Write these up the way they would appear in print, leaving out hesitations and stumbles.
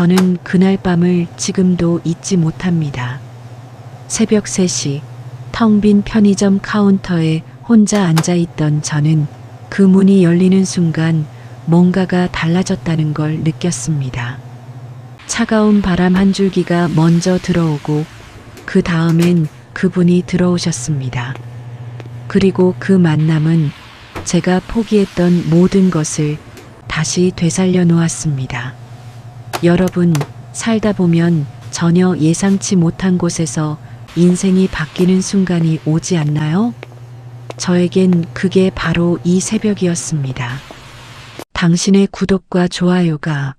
저는 그날 밤을 지금도 잊지 못합니다. 새벽 3시 텅 빈 편의점 카운터에 혼자 앉아있던 저는 그 문이 열리는 순간 뭔가가 달라졌다는 걸 느꼈습니다. 차가운 바람 한 줄기가 먼저 들어오고 그 다음엔 그분이 들어오셨습니다. 그리고 그 만남은 제가 포기했던 모든 것을 다시 되살려 놓았습니다. 여러분, 살다 보면 전혀 예상치 못한 곳에서 인생이 바뀌는 순간이 오지 않나요? 저에겐 그게 바로 이 새벽이었습니다. 당신의 구독과 좋아요가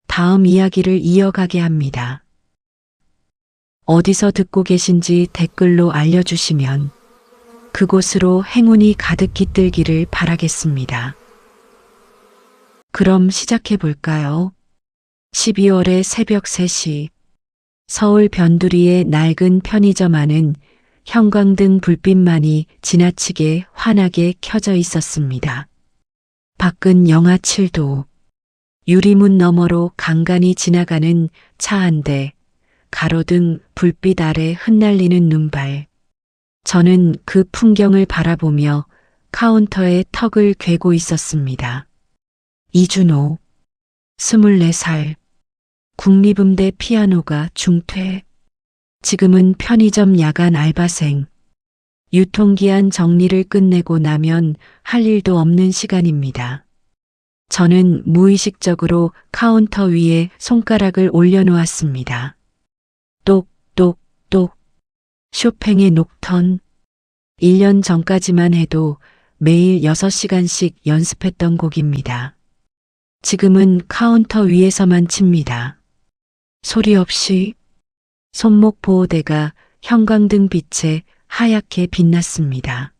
다음 이야기를 이어가게 합니다. 어디서 듣고 계신지 댓글로 알려주시면 그곳으로 행운이 가득 깃들기를 바라겠습니다. 그럼 시작해 볼까요? 12월의 새벽 3시 서울 변두리의 낡은 편의점 안은 형광등 불빛만이 지나치게 환하게 켜져 있었습니다. 밖은 영하 7도, 유리문 너머로 간간히 지나가는 차 한 대, 가로등 불빛 아래 흩날리는 눈발. 저는 그 풍경을 바라보며 카운터에 턱을 괴고 있었습니다. 이준호, 24살, 국립음대 피아노가 중퇴, 지금은 편의점 야간 알바생, 유통기한 정리를 끝내고 나면 할 일도 없는 시간입니다. 저는 무의식적으로 카운터 위에 손가락을 올려놓았습니다. 똑똑똑. 쇼팽의 녹턴. 1년 전까지만 해도 매일 6시간씩 연습했던 곡입니다. 지금은 카운터 위에서만 칩니다. 소리 없이. 손목 보호대가 형광등 빛에 하얗게 빛났습니다.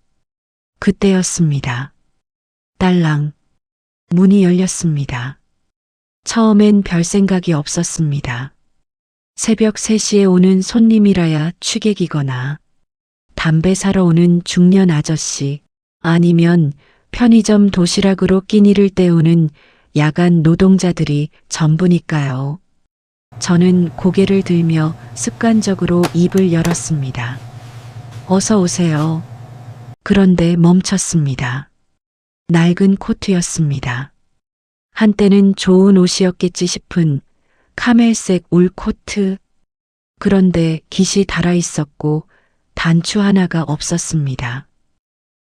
그때였습니다. 딸랑. 문이 열렸습니다. 처음엔 별 생각이 없었습니다. 새벽 3시에 오는 손님이라야 취객이거나 담배 사러 오는 중년 아저씨, 아니면 편의점 도시락으로 끼니를 때우는 야간 노동자들이 전부니까요. 저는 고개를 들며 습관적으로 입을 열었습니다. 어서 오세요. 그런데 멈췄습니다. 낡은 코트였습니다. 한때는 좋은 옷이었겠지 싶은 카멜색 울 코트. 그런데 깃이 달아 있었고 단추 하나가 없었습니다.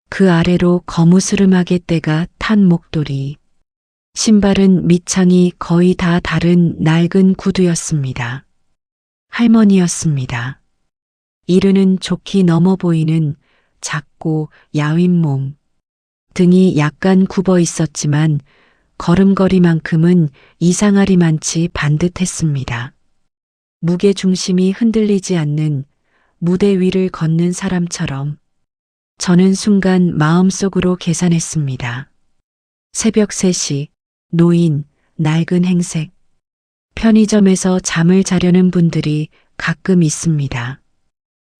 그 아래로 거무스름하게 때가 탄 목도리. 신발은 밑창이 거의 다 다른 낡은 구두였습니다. 할머니였습니다. 이르는 좋기 넘어 보이는 작고 야윈 몸. 등이 약간 굽어 있었지만 걸음걸이만큼은 이상하리만치 반듯했습니다. 무게 중심이 흔들리지 않는 무대 위를 걷는 사람처럼. 저는 순간 마음속으로 계산했습니다. 새벽 3시, 노인, 낡은 행색. 편의점에서 잠을 자려는 분들이 가끔 있습니다.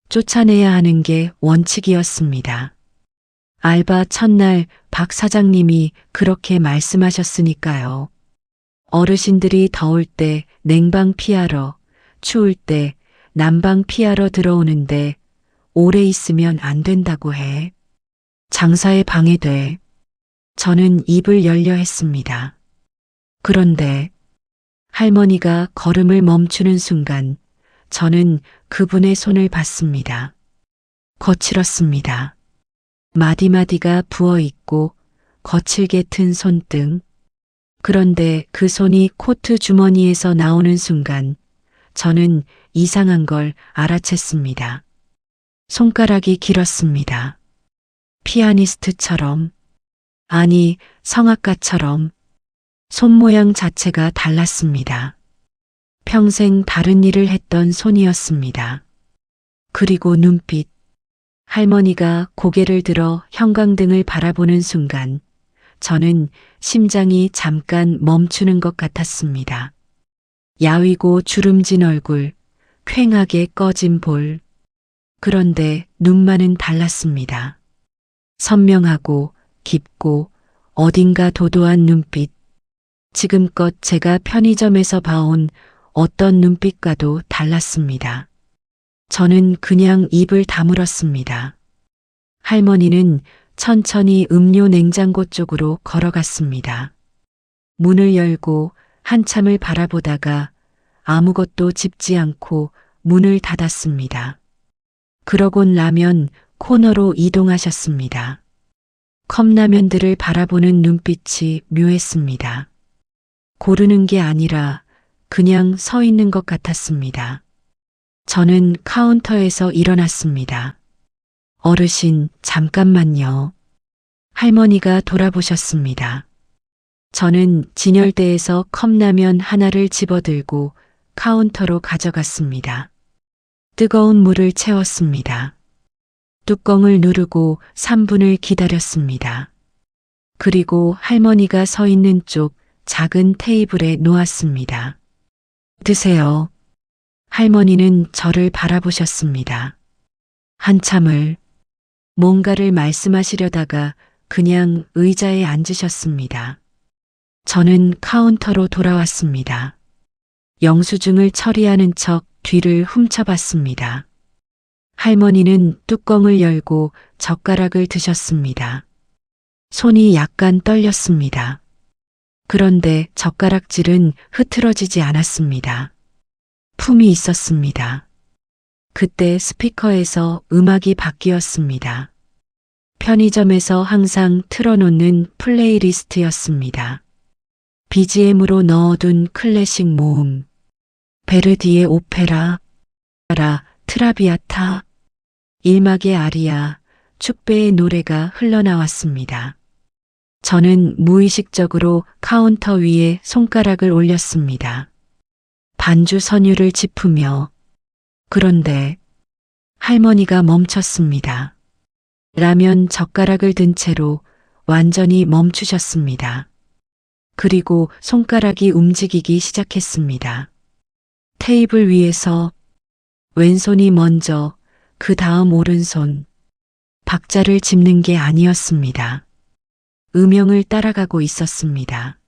쫓아내야 하는 게 원칙이었습니다. 알바 첫날 박 사장님이 그렇게 말씀하셨으니까요. 어르신들이 더울 때 냉방 피하러, 추울 때 난방 피하러 들어오는데 오래 있으면 안 된다고 해. 장사에 방해돼. 저는 입을 열려 했습니다. 그런데 할머니가 걸음을 멈추는 순간 저는 그분의 손을 봤습니다. 거칠었습니다. 마디마디가 부어있고 거칠게 튼 손등. 그런데 그 손이 코트 주머니에서 나오는 순간 저는 이상한 걸 알아챘습니다. 손가락이 길었습니다. 피아니스트처럼, 아니 성악가처럼. 손 모양 자체가 달랐습니다. 평생 다른 일을 했던 손이었습니다. 그리고 눈빛. 할머니가 고개를 들어 형광등을 바라보는 순간 저는 심장이 잠깐 멈추는 것 같았습니다. 야위고 주름진 얼굴, 퀭하게 꺼진 볼. 그런데 눈만은 달랐습니다. 선명하고 깊고 어딘가 도도한 눈빛. 지금껏 제가 편의점에서 봐온 어떤 눈빛과도 달랐습니다. 저는 그냥 입을 다물었습니다. 할머니는 천천히 음료 냉장고 쪽으로 걸어갔습니다. 문을 열고 한참을 바라보다가 아무것도 짚지 않고 문을 닫았습니다. 그러곤 라면 코너로 이동하셨습니다. 컵라면들을 바라보는 눈빛이 묘했습니다. 고르는 게 아니라 그냥 서 있는 것 같았습니다. 저는 카운터에서 일어났습니다. 어르신, 잠깐만요. 할머니가 돌아보셨습니다. 저는 진열대에서 컵라면 하나를 집어들고 카운터로 가져갔습니다. 뜨거운 물을 채웠습니다. 뚜껑을 누르고 3분을 기다렸습니다. 그리고 할머니가 서 있는 쪽 작은 테이블에 놓았습니다. 드세요. 할머니는 저를 바라보셨습니다. 한참을 뭔가를 말씀하시려다가 그냥 의자에 앉으셨습니다. 저는 카운터로 돌아왔습니다. 영수증을 처리하는 척 뒤를 훔쳐봤습니다. 할머니는 뚜껑을 열고 젓가락을 드셨습니다. 손이 약간 떨렸습니다. 그런데 젓가락질은 흐트러지지 않았습니다. 품이 있었습니다. 그때 스피커에서 음악이 바뀌었습니다. 편의점에서 항상 틀어놓는 플레이리스트였습니다. BGM으로 넣어둔 클래식 모음, 베르디의 오페라, 트라비아타, 일막의 아리아, 축배의 노래가 흘러나왔습니다. 저는 무의식적으로 카운터 위에 손가락을 올렸습니다. 반주 선율을 짚으며. 그런데 할머니가 멈췄습니다. 라면 젓가락을 든 채로 완전히 멈추셨습니다. 그리고 손가락이 움직이기 시작했습니다. 테이블 위에서 왼손이 먼저, 그 다음 오른손, 박자를 짚는 게 아니었습니다. 음영을 따라가고 있었습니다.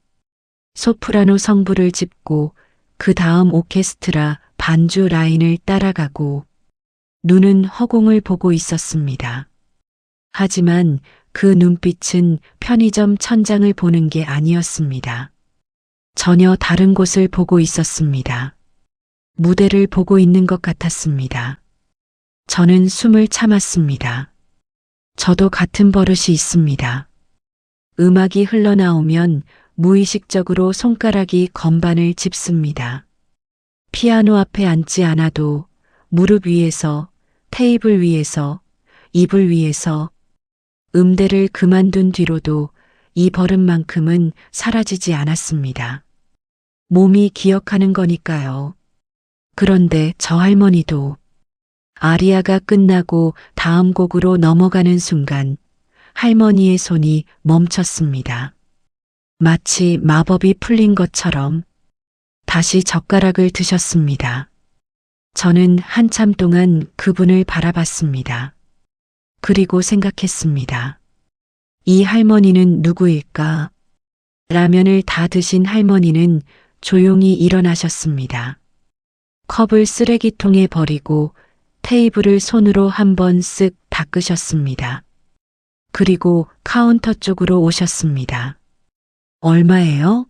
소프라노 성부를 짚고 그 다음 오케스트라 반주 라인을 따라가고 눈은 허공을 보고 있었습니다. 하지만 그 눈빛은 편의점 천장을 보는 게 아니었습니다. 전혀 다른 곳을 보고 있었습니다. 무대를 보고 있는 것 같았습니다. 저는 숨을 참았습니다. 저도 같은 버릇이 있습니다. 음악이 흘러나오면 무의식적으로 손가락이 건반을 짚습니다. 피아노 앞에 앉지 않아도 무릎 위에서, 테이블 위에서, 이불 위에서, 음대를 그만둔 뒤로도 이 버릇만큼은 사라지지 않았습니다. 몸이 기억하는 거니까요. 그런데 저 할머니도 아리아가 끝나고 다음 곡으로 넘어가는 순간 할머니의 손이 멈췄습니다. 마치 마법이 풀린 것처럼 다시 젓가락을 드셨습니다. 저는 한참 동안 그분을 바라봤습니다. 그리고 생각했습니다. 이 할머니는 누구일까? 라면을 다 드신 할머니는 조용히 일어나셨습니다. 컵을 쓰레기통에 버리고 테이블을 손으로 한번 쓱 닦으셨습니다. 그리고 카운터 쪽으로 오셨습니다. 얼마예요?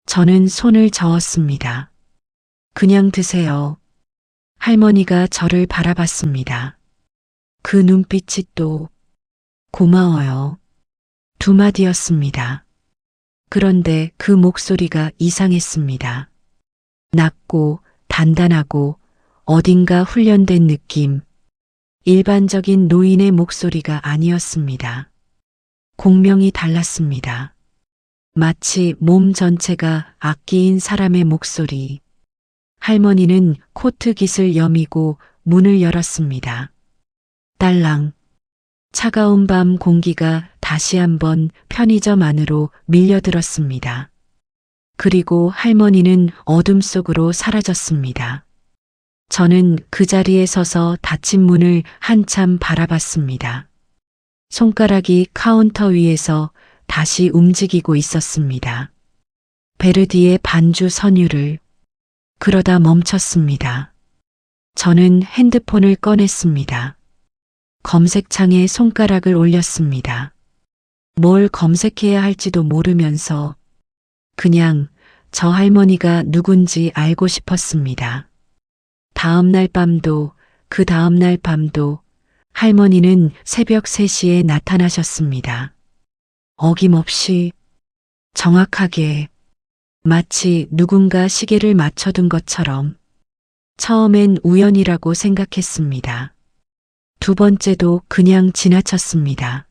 저는 손을 저었습니다. 그냥 드세요. 할머니가 저를 바라봤습니다. 그 눈빛이 또 고마워요. 두 마디였습니다. 그런데 그 목소리가 이상했습니다. 낮고 단단하고 어딘가 훈련된 느낌. 일반적인 노인의 목소리가 아니었습니다. 공명이 달랐습니다. 마치 몸 전체가 악기인 사람의 목소리. 할머니는 코트 깃을 여미고 문을 열었습니다. 딸랑. 차가운 밤 공기가 다시 한번 편의점 안으로 밀려들었습니다. 그리고 할머니는 어둠 속으로 사라졌습니다. 저는 그 자리에 서서 닫힌 문을 한참 바라봤습니다. 손가락이 카운터 위에서 다시 움직이고 있었습니다. 베르디의 반주 선율을. 그러다 멈췄습니다. 저는 핸드폰을 꺼냈습니다. 검색창에 손가락을 올렸습니다. 뭘 검색해야 할지도 모르면서 그냥 저 할머니가 누군지 알고 싶었습니다. 다음 날 밤도 그 다음 날 밤도 할머니는 새벽 3시에 나타나셨습니다. 어김없이, 정확하게, 마치 누군가 시계를 맞춰둔 것처럼. 처음엔 우연이라고 생각했습니다. 두 번째도 그냥 지나쳤습니다.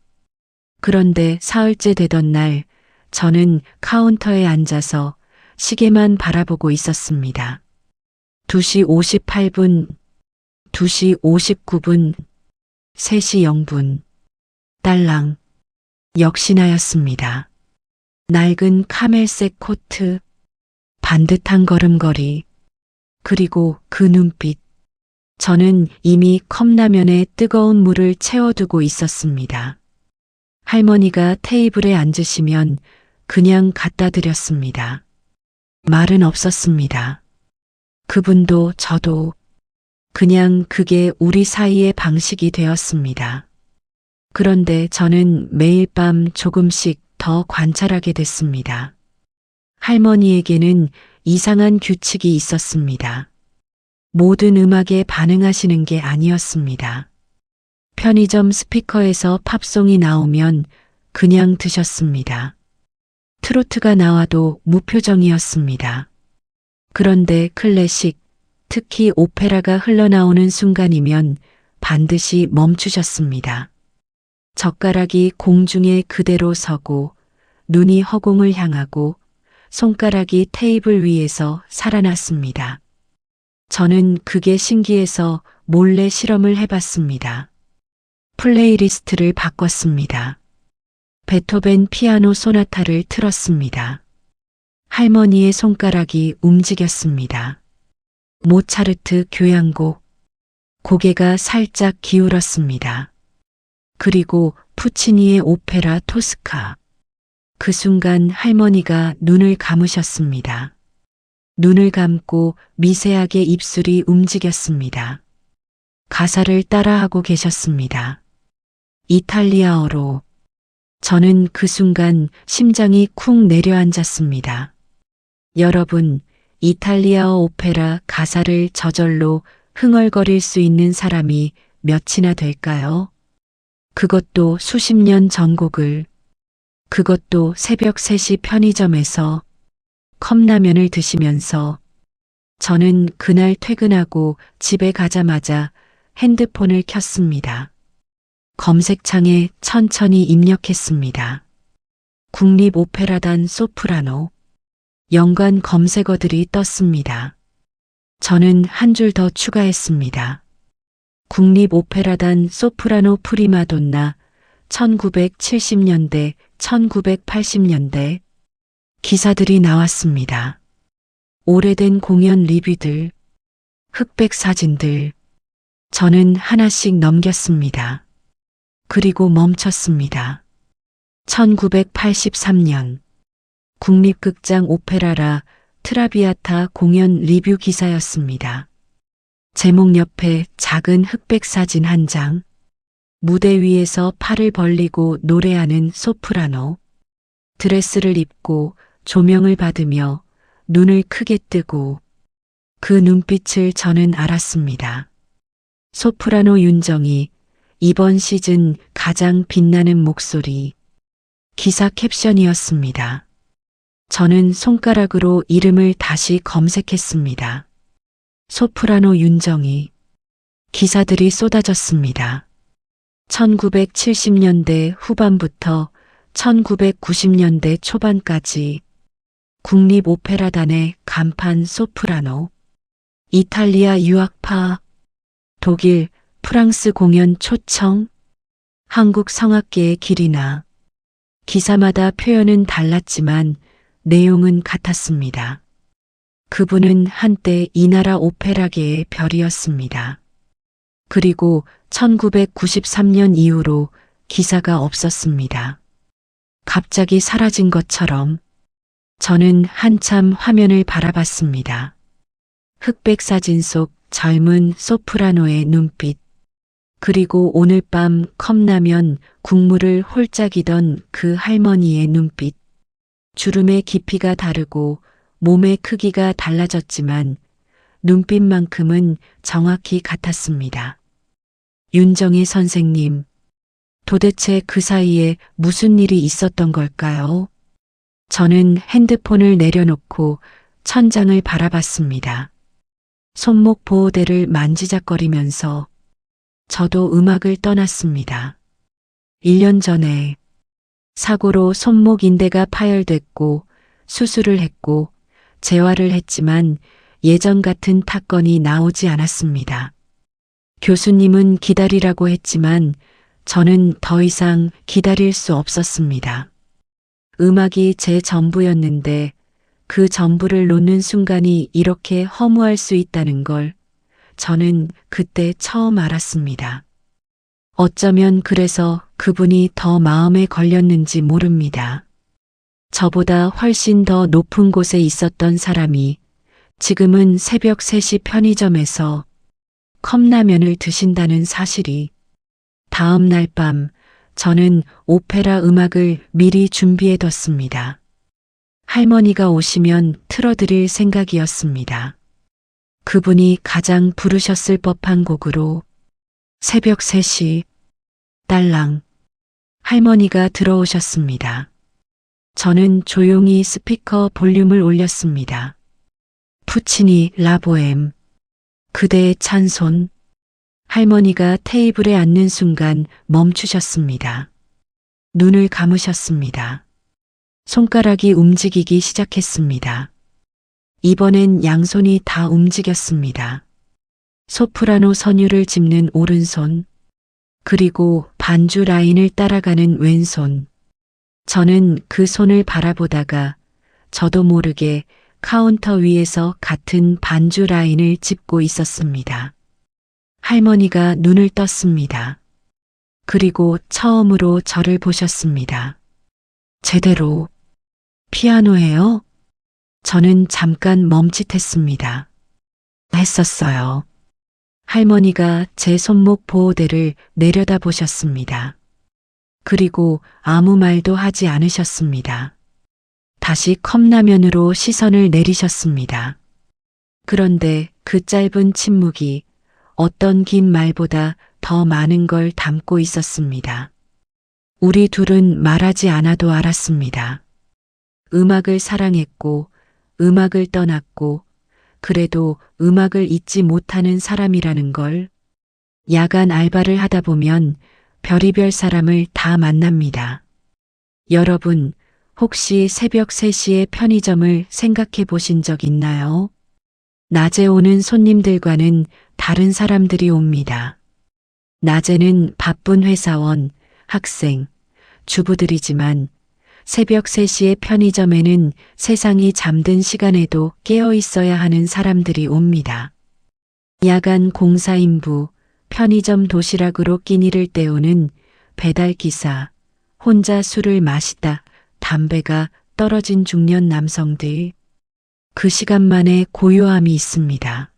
그런데 사흘째 되던 날 저는 카운터에 앉아서 시계만 바라보고 있었습니다. 2시 58분, 2시 59분, 3시 0분. 딸랑. 역시나였습니다. 낡은 카멜색 코트, 반듯한 걸음걸이, 그리고 그 눈빛. 저는 이미 컵라면에 뜨거운 물을 채워두고 있었습니다. 할머니가 테이블에 앉으시면 그냥 갖다 드렸습니다. 말은 없었습니다. 그분도 저도 그냥 그게 우리 사이의 방식이 되었습니다. 그런데 저는 매일 밤 조금씩 더 관찰하게 됐습니다. 할머니에게는 이상한 규칙이 있었습니다. 모든 음악에 반응하시는 게 아니었습니다. 편의점 스피커에서 팝송이 나오면 그냥 드셨습니다. 트로트가 나와도 무표정이었습니다. 그런데 클래식, 특히 오페라가 흘러나오는 순간이면 반드시 멈추셨습니다. 젓가락이 공중에 그대로 서고 눈이 허공을 향하고 손가락이 테이블 위에서 살아났습니다. 저는 그게 신기해서 몰래 실험을 해봤습니다. 플레이리스트를 바꿨습니다. 베토벤 피아노 소나타를 틀었습니다. 할머니의 손가락이 움직였습니다. 모차르트 교향곡. 고개가 살짝 기울었습니다. 그리고 푸치니의 오페라 토스카. 그 순간 할머니가 눈을 감으셨습니다. 눈을 감고 미세하게 입술이 움직였습니다. 가사를 따라하고 계셨습니다. 이탈리아어로. 저는 그 순간 심장이 쿵 내려앉았습니다. 여러분, 이탈리아어 오페라 가사를 저절로 흥얼거릴 수 있는 사람이 몇이나 될까요? 그것도 수십 년 전 곡을. 그것도 새벽 3시 편의점에서 컵라면을 드시면서. 저는 그날 퇴근하고 집에 가자마자 핸드폰을 켰습니다. 검색창에 천천히 입력했습니다. 국립오페라단 소프라노. 연관 검색어들이 떴습니다. 저는 한 줄 더 추가했습니다. 국립오페라단 소프라노 프리마돈나 1970년대, 1980년대. 기사들이 나왔습니다. 오래된 공연 리뷰들, 흑백 사진들. 저는 하나씩 넘겼습니다. 그리고 멈췄습니다. 1983년 국립극장 오페라라 트라비아타 공연 리뷰 기사였습니다. 제목 옆에 작은 흑백 사진 한 장. 무대 위에서 팔을 벌리고 노래하는 소프라노. 드레스를 입고 조명을 받으며 눈을 크게 뜨고. 그 눈빛을 저는 알았습니다. 소프라노 윤정이 이번 시즌 가장 빛나는 목소리. 기사 캡션이었습니다. 저는 손가락으로 이름을 다시 검색했습니다. 소프라노 윤정이. 기사들이 쏟아졌습니다. 1970년대 후반부터 1990년대 초반까지 국립오페라단의 간판 소프라노. 이탈리아 유학파. 독일, 프랑스 공연 초청. 한국 성악계의 길이나. 기사마다 표현은 달랐지만 내용은 같았습니다. 그분은 한때 이 나라 오페라계의 별이었습니다. 그리고 1993년 이후로 기사가 없었습니다. 갑자기 사라진 것처럼. 저는 한참 화면을 바라봤습니다. 흑백 사진 속 젊은 소프라노의 눈빛, 그리고 오늘 밤 컵라면 국물을 홀짝이던 그 할머니의 눈빛. 주름의 깊이가 다르고 몸의 크기가 달라졌지만 눈빛만큼은 정확히 같았습니다. 윤정희 선생님, 도대체 그 사이에 무슨 일이 있었던 걸까요? 저는 핸드폰을 내려놓고 천장을 바라봤습니다. 손목 보호대를 만지작거리면서 저도 음악을 떠났습니다. 1년 전에 사고로 손목 인대가 파열됐고 수술을 했고 재활을 했지만 예전 같은 타건이 나오지 않았습니다. 교수님은 기다리라고 했지만 저는 더 이상 기다릴 수 없었습니다. 음악이 제 전부였는데 그 전부를 놓는 순간이 이렇게 허무할 수 있다는 걸 저는 그때 처음 알았습니다. 어쩌면 그래서 그분이 더 마음에 걸렸는지 모릅니다. 저보다 훨씬 더 높은 곳에 있었던 사람이 지금은 새벽 3시 편의점에서 컵라면을 드신다는 사실이. 다음 날 밤 저는 오페라 음악을 미리 준비해뒀습니다. 할머니가 오시면 틀어드릴 생각이었습니다. 그분이 가장 부르셨을 법한 곡으로 새벽 3시 딸랑 할머니가 들어오셨습니다. 저는 조용히 스피커 볼륨을 올렸습니다. 푸치니 라보엠 그대의 찬손. 할머니가 테이블에 앉는 순간 멈추셨습니다. 눈을 감으셨습니다. 손가락이 움직이기 시작했습니다. 이번엔 양손이 다 움직였습니다. 소프라노 선율을 짚는 오른손, 그리고 반주 라인을 따라가는 왼손. 저는 그 손을 바라보다가 저도 모르게 카운터 위에서 같은 반주 라인을 짚고 있었습니다. 할머니가 눈을 떴습니다. 그리고 처음으로 저를 보셨습니다. 제대로 피아노예요? 저는 잠깐 멈칫했습니다. 했었어요. 할머니가 제 손목 보호대를 내려다 보셨습니다. 그리고 아무 말도 하지 않으셨습니다. 다시 컵라면으로 시선을 내리셨습니다. 그런데 그 짧은 침묵이 어떤 긴 말보다 더 많은 걸 담고 있었습니다. 우리 둘은 말하지 않아도 알았습니다. 음악을 사랑했고, 음악을 떠났고, 그래도 음악을 잊지 못하는 사람이라는 걸. 야간 알바를 하다 보면 별의별 사람을 다 만납니다. 여러분, 혹시 새벽 3시에 편의점을 생각해 보신 적 있나요? 낮에 오는 손님들과는 다른 사람들이 옵니다. 낮에는 바쁜 회사원, 학생, 주부들이지만 새벽 3시에 편의점에는 세상이 잠든 시간에도 깨어 있어야 하는 사람들이 옵니다. 야간 공사인부, 편의점 도시락으로 끼니를 때우는 배달기사, 혼자 술을 마시다 담배가 떨어진 중년 남성들. 그 시간만의 고요함이 있습니다.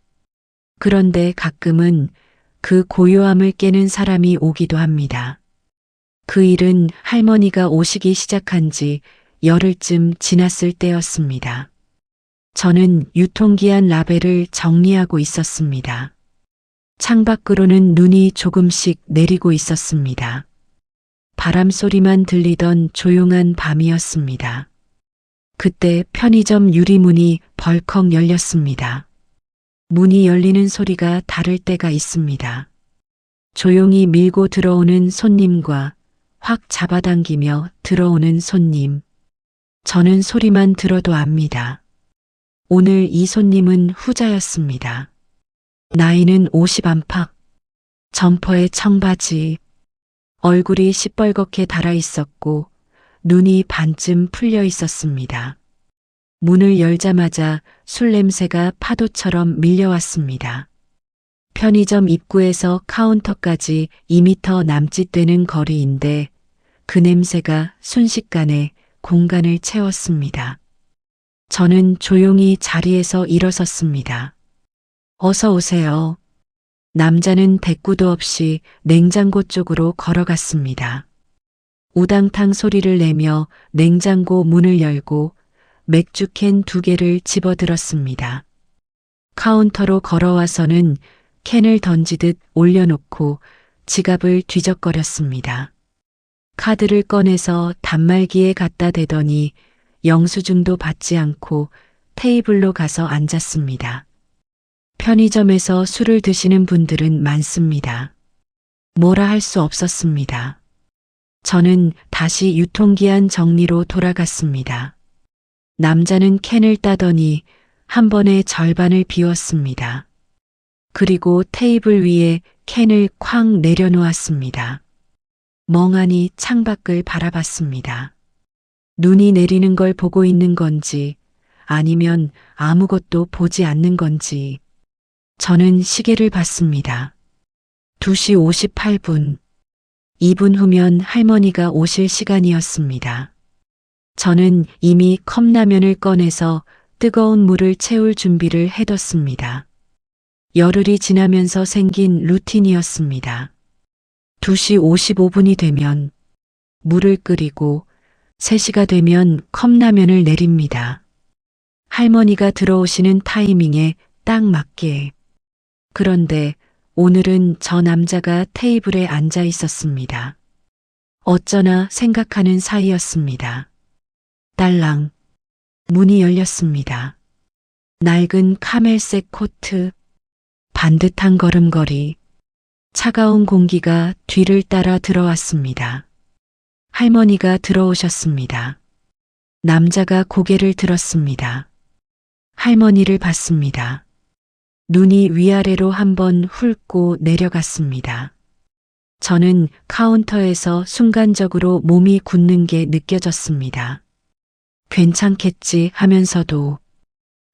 그런데 가끔은 그 고요함을 깨는 사람이 오기도 합니다. 그 일은 할머니가 오시기 시작한 지 열흘쯤 지났을 때였습니다. 저는 유통기한 라벨을 정리하고 있었습니다. 창밖으로는 눈이 조금씩 내리고 있었습니다. 바람 소리만 들리던 조용한 밤이었습니다. 그때 편의점 유리문이 벌컥 열렸습니다. 문이 열리는 소리가 다를 때가 있습니다. 조용히 밀고 들어오는 손님과 확 잡아당기며 들어오는 손님. 저는 소리만 들어도 압니다. 오늘 이 손님은 후자였습니다. 나이는 50 안팎, 점퍼에 청바지, 얼굴이 시뻘겋게 달아 있었고 눈이 반쯤 풀려 있었습니다. 문을 열자마자 술 냄새가 파도처럼 밀려왔습니다. 편의점 입구에서 카운터까지 2미터 남짓 되는 거리인데 그 냄새가 순식간에 공간을 채웠습니다. 저는 조용히 자리에서 일어섰습니다. 어서 오세요. 남자는 대꾸도 없이 냉장고 쪽으로 걸어갔습니다. 우당탕 소리를 내며 냉장고 문을 열고 맥주캔 2개를 집어들었습니다. 카운터로 걸어와서는 캔을 던지듯 올려놓고 지갑을 뒤적거렸습니다. 카드를 꺼내서 단말기에 갖다 대더니 영수증도 받지 않고 테이블로 가서 앉았습니다. 편의점에서 술을 드시는 분들은 많습니다. 뭐라 할 수 없었습니다. 저는 다시 유통기한 정리로 돌아갔습니다. 남자는 캔을 따더니 한 번에 절반을 비웠습니다. 그리고 테이블 위에 캔을 쾅 내려놓았습니다. 멍하니 창밖을 바라봤습니다. 눈이 내리는 걸 보고 있는 건지 아니면 아무것도 보지 않는 건지 저는 시계를 봤습니다. 2시 58분. 2분 후면 할머니가 오실 시간이었습니다. 저는 이미 컵라면을 꺼내서 뜨거운 물을 채울 준비를 해뒀습니다. 열흘이 지나면서 생긴 루틴이었습니다. 2시 55분이 되면 물을 끓이고 3시가 되면 컵라면을 내립니다. 할머니가 들어오시는 타이밍에 딱 맞게. 그런데 오늘은 저 남자가 테이블에 앉아 있었습니다. 어쩌나 생각하는 사이였습니다. 딸랑. 문이 열렸습니다. 낡은 카멜색 코트, 반듯한 걸음걸이, 차가운 공기가 뒤를 따라 들어왔습니다. 할머니가 들어오셨습니다. 남자가 고개를 들었습니다. 할머니를 봤습니다. 눈이 위아래로 한번 훑고 내려갔습니다. 저는 카운터에서 순간적으로 몸이 굳는 게 느껴졌습니다. 괜찮겠지 하면서도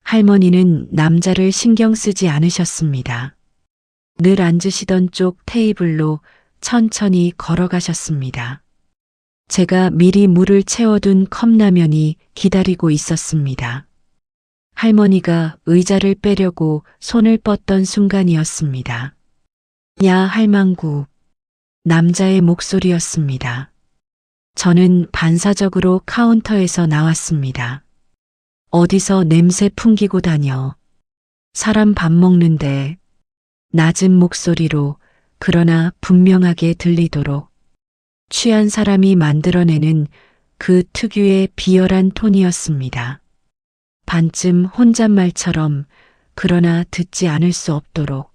할머니는 남자를 신경 쓰지 않으셨습니다. 늘 앉으시던 쪽 테이블로 천천히 걸어가셨습니다. 제가 미리 물을 채워둔 컵라면이 기다리고 있었습니다. 할머니가 의자를 빼려고 손을 뻗던 순간이었습니다. 야, 할망구. 남자의 목소리였습니다. 저는 반사적으로 카운터에서 나왔습니다. 어디서 냄새 풍기고 다녀. 사람 밥 먹는데. 낮은 목소리로 그러나 분명하게 들리도록 취한 사람이 만들어내는 그 특유의 비열한 톤이었습니다. 반쯤 혼잣말처럼 그러나 듣지 않을 수 없도록.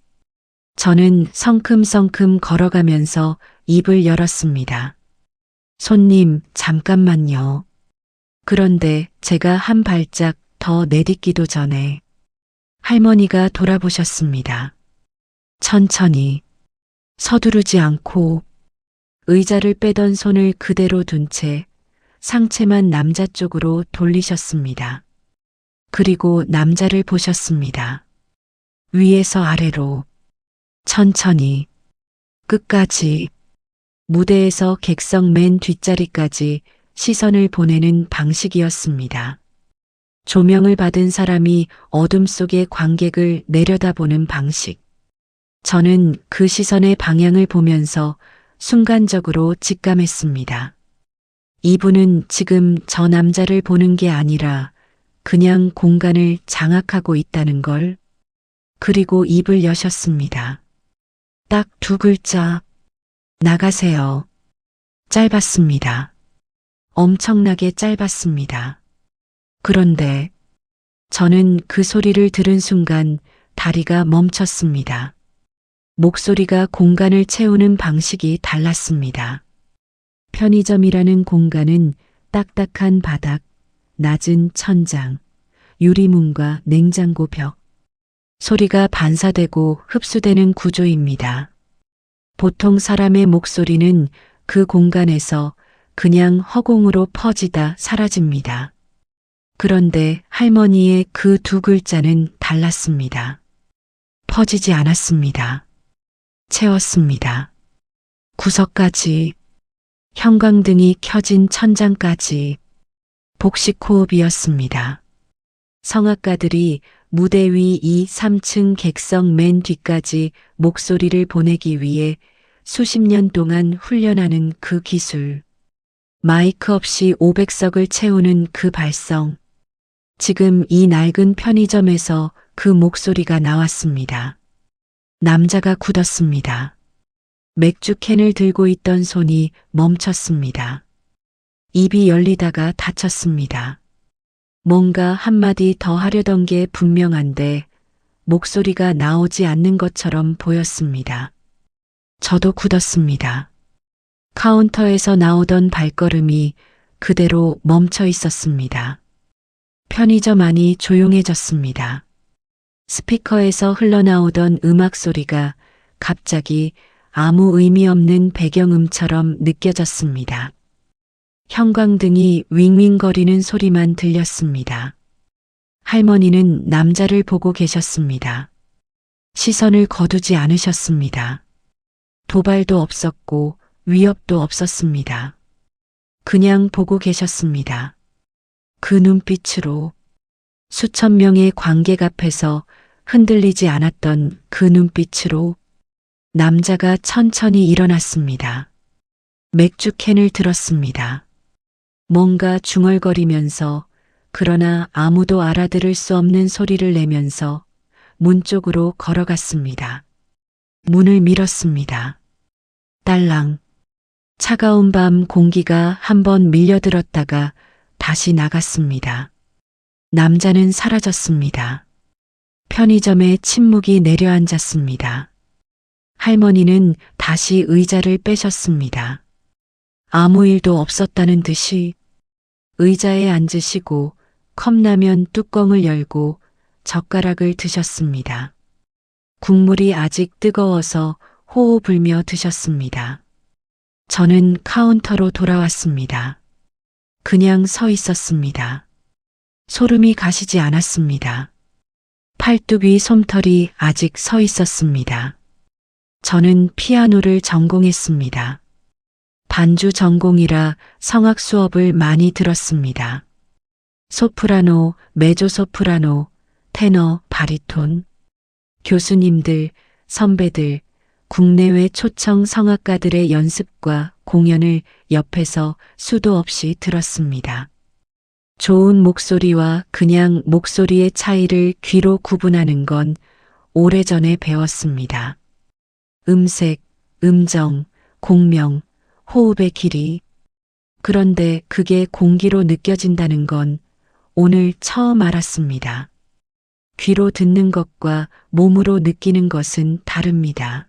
저는 성큼성큼 걸어가면서 입을 열었습니다. 손님, 잠깐만요. 그런데 제가 한 발짝 더 내딛기도 전에 할머니가 돌아보셨습니다. 천천히, 서두르지 않고 의자를 빼던 손을 그대로 둔 채 상체만 남자 쪽으로 돌리셨습니다. 그리고 남자를 보셨습니다. 위에서 아래로, 천천히, 끝까지, 무대에서 객석 맨 뒷자리까지 시선을 보내는 방식이었습니다. 조명을 받은 사람이 어둠 속의 관객을 내려다보는 방식. 저는 그 시선의 방향을 보면서 순간적으로 직감했습니다. 이분은 지금 저 남자를 보는 게 아니라 그냥 공간을 장악하고 있다는 걸. 그리고 입을 여셨습니다. 딱 2글자. 나가세요. 짧았습니다. 엄청나게 짧았습니다. 그런데 저는 그 소리를 들은 순간 다리가 멈췄습니다. 목소리가 공간을 채우는 방식이 달랐습니다. 편의점이라는 공간은 딱딱한 바닥, 낮은 천장, 유리문과 냉장고 벽, 소리가 반사되고 흡수되는 구조입니다. 보통 사람의 목소리는 그 공간에서 그냥 허공으로 퍼지다 사라집니다. 그런데 할머니의 그 2글자는 달랐습니다. 퍼지지 않았습니다. 채웠습니다. 구석까지, 형광등이 켜진 천장까지 복식 호흡이었습니다. 성악가들이 무대 위 2, 3층 객석 맨 뒤까지 목소리를 보내기 위해 수십 년 동안 훈련하는 그 기술. 마이크 없이 500석을 채우는 그 발성. 지금 이 낡은 편의점에서 그 목소리가 나왔습니다. 남자가 굳었습니다. 맥주 캔을 들고 있던 손이 멈췄습니다. 입이 열리다가 닫혔습니다. 뭔가 한마디 더 하려던 게 분명한데 목소리가 나오지 않는 것처럼 보였습니다. 저도 굳었습니다. 카운터에서 나오던 발걸음이 그대로 멈춰 있었습니다. 편의점 안이 조용해졌습니다. 스피커에서 흘러나오던 음악 소리가 갑자기 아무 의미 없는 배경음처럼 느껴졌습니다. 형광등이 윙윙거리는 소리만 들렸습니다. 할머니는 남자를 보고 계셨습니다. 시선을 거두지 않으셨습니다. 도발도 없었고 위협도 없었습니다. 그냥 보고 계셨습니다. 그 눈빛으로 수천 명의 관객 앞에서 흔들리지 않았던 그 눈빛으로 남자가 천천히 일어났습니다. 맥주 캔을 들었습니다. 뭔가 중얼거리면서 그러나 아무도 알아들을 수 없는 소리를 내면서 문 쪽으로 걸어갔습니다. 문을 밀었습니다. 딸랑. 차가운 밤 공기가 한번 밀려들었다가 다시 나갔습니다. 남자는 사라졌습니다. 편의점에 침묵이 내려앉았습니다. 할머니는 다시 의자를 빼셨습니다. 아무 일도 없었다는 듯이 의자에 앉으시고 컵라면 뚜껑을 열고 젓가락을 드셨습니다. 국물이 아직 뜨거워서 호호 불며 드셨습니다. 저는 카운터로 돌아왔습니다. 그냥 서 있었습니다. 소름이 가시지 않았습니다. 팔뚝 위 솜털이 아직 서 있었습니다. 저는 피아노를 전공했습니다. 반주 전공이라 성악 수업을 많이 들었습니다. 소프라노, 메조소프라노, 테너, 바리톤. 교수님들, 선배들, 국내외 초청 성악가들의 연습과 공연을 옆에서 수도 없이 들었습니다. 좋은 목소리와 그냥 목소리의 차이를 귀로 구분하는 건 오래전에 배웠습니다. 음색, 음정, 공명, 호흡의 길이. 그런데 그게 공기로 느껴진다는 건 오늘 처음 알았습니다. 귀로 듣는 것과 몸으로 느끼는 것은 다릅니다.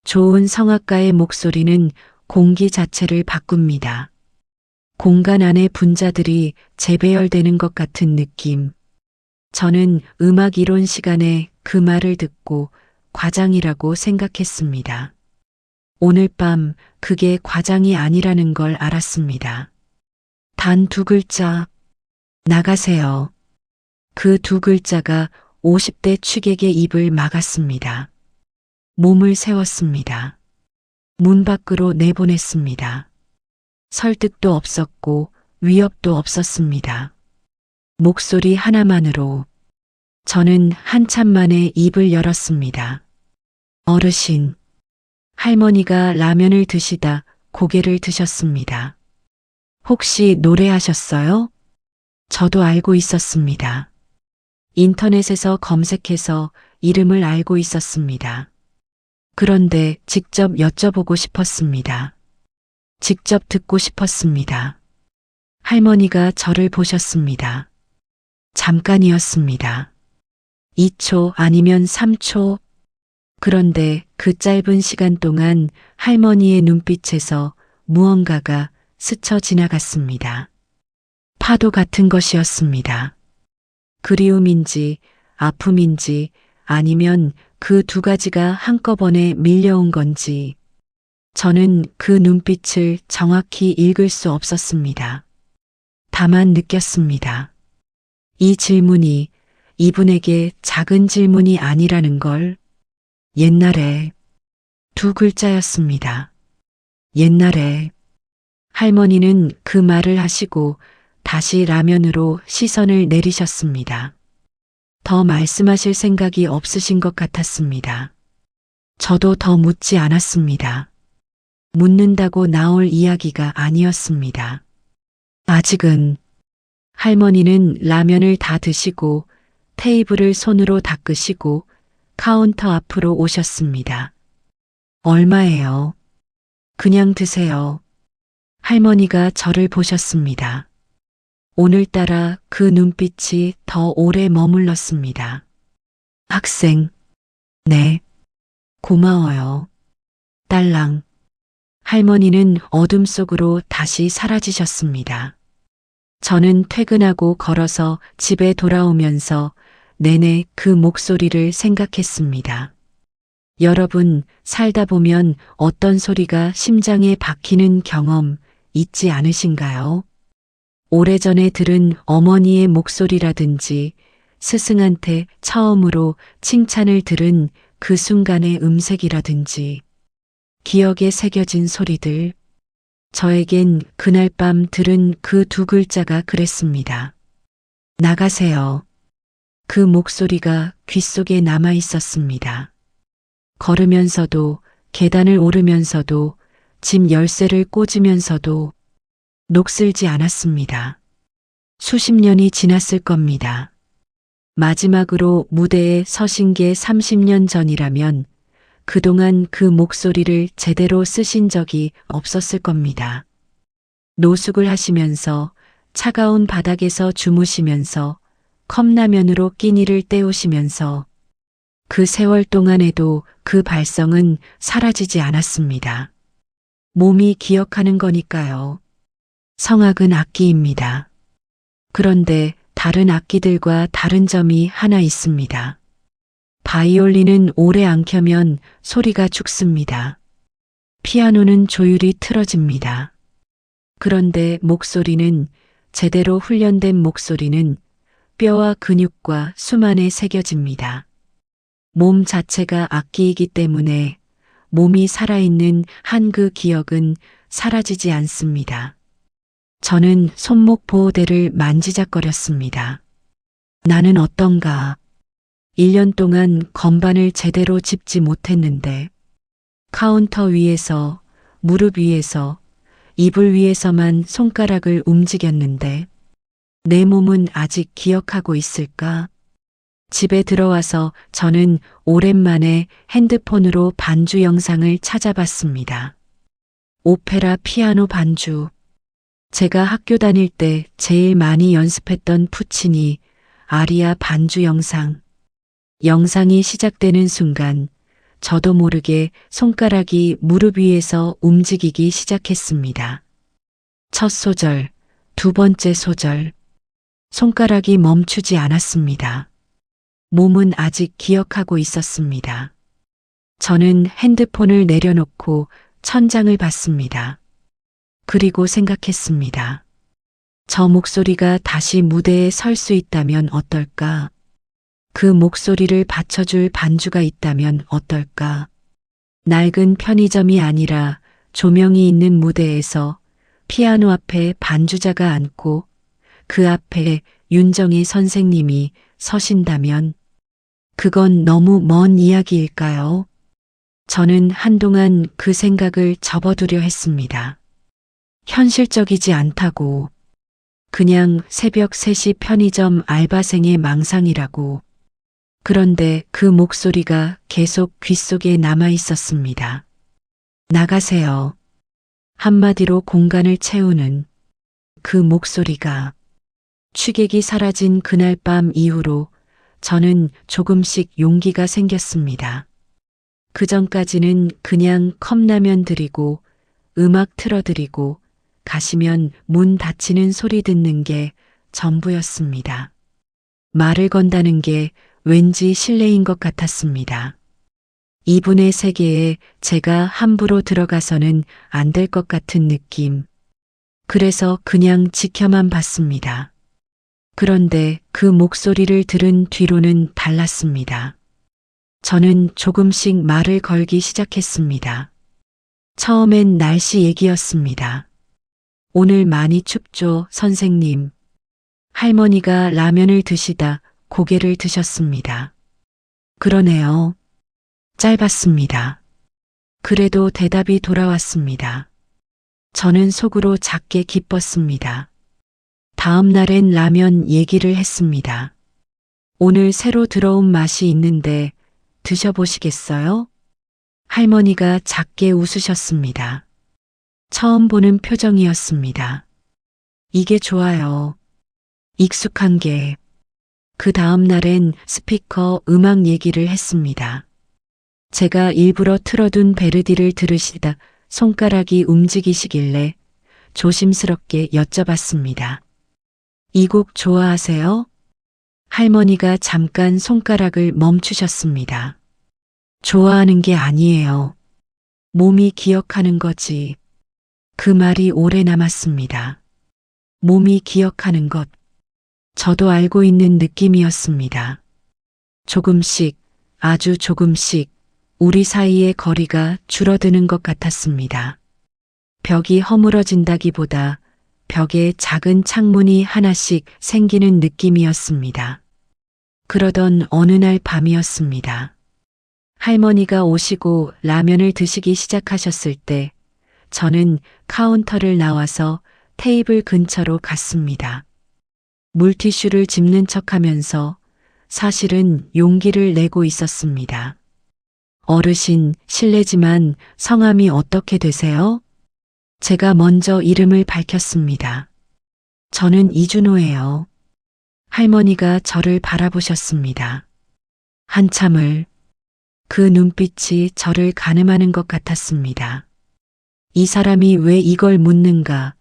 좋은 성악가의 목소리는 공기 자체를 바꿉니다. 공간 안의 분자들이 재배열되는 것 같은 느낌. 저는 음악 이론 시간에 그 말을 듣고 과장이라고 생각했습니다. 오늘 밤 그게 과장이 아니라는 걸 알았습니다. 단 2글자, 나가세요. 그 2글자가 50대 취객의 입을 막았습니다. 몸을 세웠습니다. 문 밖으로 내보냈습니다. 설득도 없었고 위협도 없었습니다. 목소리 하나만으로 저는 한참 만에 입을 열었습니다. 어르신. 할머니가 라면을 드시다 고개를 드셨습니다. 혹시 노래하셨어요? 저도 알고 있었습니다. 인터넷에서 검색해서 이름을 알고 있었습니다. 그런데 직접 여쭤보고 싶었습니다. 직접 듣고 싶었습니다. 할머니가 저를 보셨습니다. 잠깐이었습니다. 2초 아니면 3초. 그런데 그 짧은 시간 동안 할머니의 눈빛에서 무언가가 스쳐 지나갔습니다. 파도 같은 것이었습니다. 그리움인지 아픔인지 아니면 그 2가지가 한꺼번에 밀려온 건지 저는 그 눈빛을 정확히 읽을 수 없었습니다. 다만 느꼈습니다. 이 질문이 이분에게 작은 질문이 아니라는 걸. 옛날에 2글자였습니다. 옛날에. 할머니는 그 말을 하시고 다시 라면으로 시선을 내리셨습니다. 더 말씀하실 생각이 없으신 것 같았습니다. 저도 더 묻지 않았습니다. 묻는다고 나올 이야기가 아니었습니다. 아직은. 할머니는 라면을 다 드시고 테이블을 손으로 닦으시고 카운터 앞으로 오셨습니다. 얼마예요? 그냥 드세요. 할머니가 저를 보셨습니다. 오늘따라 그 눈빛이 더 오래 머물렀습니다. 학생. 네. 고마워요. 딸랑. 할머니는 어둠 속으로 다시 사라지셨습니다. 저는 퇴근하고 걸어서 집에 돌아오면서 내내 그 목소리를 생각했습니다. 여러분, 살다 보면 어떤 소리가 심장에 박히는 경험 있지 않으신가요? 오래전에 들은 어머니의 목소리라든지 스승한테 처음으로 칭찬을 들은 그 순간의 음색이라든지 기억에 새겨진 소리들. 저에겐 그날 밤 들은 그 두 글자가 그랬습니다. 나가세요. 그 목소리가 귓속에 남아 있었습니다. 걸으면서도, 계단을 오르면서도, 집 열쇠를 꽂으면서도 녹슬지 않았습니다. 수십 년이 지났을 겁니다. 마지막으로 무대에 서신 게 30년 전이라면 그동안 그 목소리를 제대로 쓰신 적이 없었을 겁니다. 노숙을 하시면서 차가운 바닥에서 주무시면서 컵라면으로 끼니를 때우시면서 그 세월 동안에도 그 발성은 사라지지 않았습니다. 몸이 기억하는 거니까요. 성악은 악기입니다. 그런데 다른 악기들과 다른 점이 하나 있습니다. 바이올린은 오래 안 켜면 소리가 죽습니다. 피아노는 조율이 틀어집니다. 그런데 목소리는, 제대로 훈련된 목소리는 뼈와 근육과 숨 안에 새겨집니다. 몸 자체가 악기이기 때문에 몸이 살아있는 한 그 기억은 사라지지 않습니다. 저는 손목 보호대를 만지작거렸습니다. 나는 어떤가? 1년 동안 건반을 제대로 짚지 못했는데 카운터 위에서, 무릎 위에서, 이불 위에서만 손가락을 움직였는데 내 몸은 아직 기억하고 있을까? 집에 들어와서 저는 오랜만에 핸드폰으로 반주 영상을 찾아봤습니다. 오페라 피아노 반주. 제가 학교 다닐 때 제일 많이 연습했던 푸치니 아리아 반주 영상. 영상이 시작되는 순간 저도 모르게 손가락이 무릎 위에서 움직이기 시작했습니다. 첫 소절, 두 번째 소절. 손가락이 멈추지 않았습니다. 몸은 아직 기억하고 있었습니다. 저는 핸드폰을 내려놓고 천장을 봤습니다. 그리고 생각했습니다. 저 목소리가 다시 무대에 설 수 있다면 어떨까? 그 목소리를 받쳐줄 반주가 있다면 어떨까? 낡은 편의점이 아니라 조명이 있는 무대에서 피아노 앞에 반주자가 앉고 그 앞에 윤정희 선생님이 서신다면 그건 너무 먼 이야기일까요? 저는 한동안 그 생각을 접어두려 했습니다. 현실적이지 않다고. 그냥 새벽 3시 편의점 알바생의 망상이라고. 그런데 그 목소리가 계속 귓속에 남아 있었습니다. 나가세요. 한마디로 공간을 채우는 그 목소리가. 취객이 사라진 그날 밤 이후로 저는 조금씩 용기가 생겼습니다. 그전까지는 그냥 컵라면 드리고 음악 틀어드리고 가시면 문 닫히는 소리 듣는 게 전부였습니다. 말을 건다는 게 왠지 실례인 것 같았습니다. 이분의 세계에 제가 함부로 들어가서는 안 될 것 같은 느낌. 그래서 그냥 지켜만 봤습니다. 그런데 그 목소리를 들은 뒤로는 달랐습니다. 저는 조금씩 말을 걸기 시작했습니다. 처음엔 날씨 얘기였습니다. 오늘 많이 춥죠, 선생님. 할머니가 라면을 드시다 고개를 드셨습니다. 그러네요. 짧았습니다. 그래도 대답이 돌아왔습니다. 저는 속으로 작게 기뻤습니다. 다음 날엔 라면 얘기를 했습니다. 오늘 새로 들어온 맛이 있는데 드셔보시겠어요? 할머니가 작게 웃으셨습니다. 처음 보는 표정이었습니다. 이게 좋아요. 익숙한 게. 그 다음 날엔 스피커 음악 얘기를 했습니다. 제가 일부러 틀어둔 베르디를 들으시다 손가락이 움직이시길래 조심스럽게 여쭤봤습니다. 이 곡 좋아하세요? 할머니가 잠깐 손가락을 멈추셨습니다. 좋아하는 게 아니에요. 몸이 기억하는 거지. 그 말이 오래 남았습니다. 몸이 기억하는 것. 저도 알고 있는 느낌이었습니다. 조금씩, 아주 조금씩 우리 사이의 거리가 줄어드는 것 같았습니다. 벽이 허물어진다기보다 벽에 작은 창문이 하나씩 생기는 느낌이었습니다. 그러던 어느 날 밤이었습니다. 할머니가 오시고 라면을 드시기 시작하셨을 때 저는 카운터를 나와서 테이블 근처로 갔습니다. 물티슈를 집는 척하면서 사실은 용기를 내고 있었습니다. 어르신, 실례지만 성함이 어떻게 되세요? 제가 먼저 이름을 밝혔습니다. 저는 이준호예요. 할머니가 저를 바라보셨습니다. 한참을 그 눈빛이 저를 가늠하는 것 같았습니다. 이 사람이 왜 이걸 묻는가?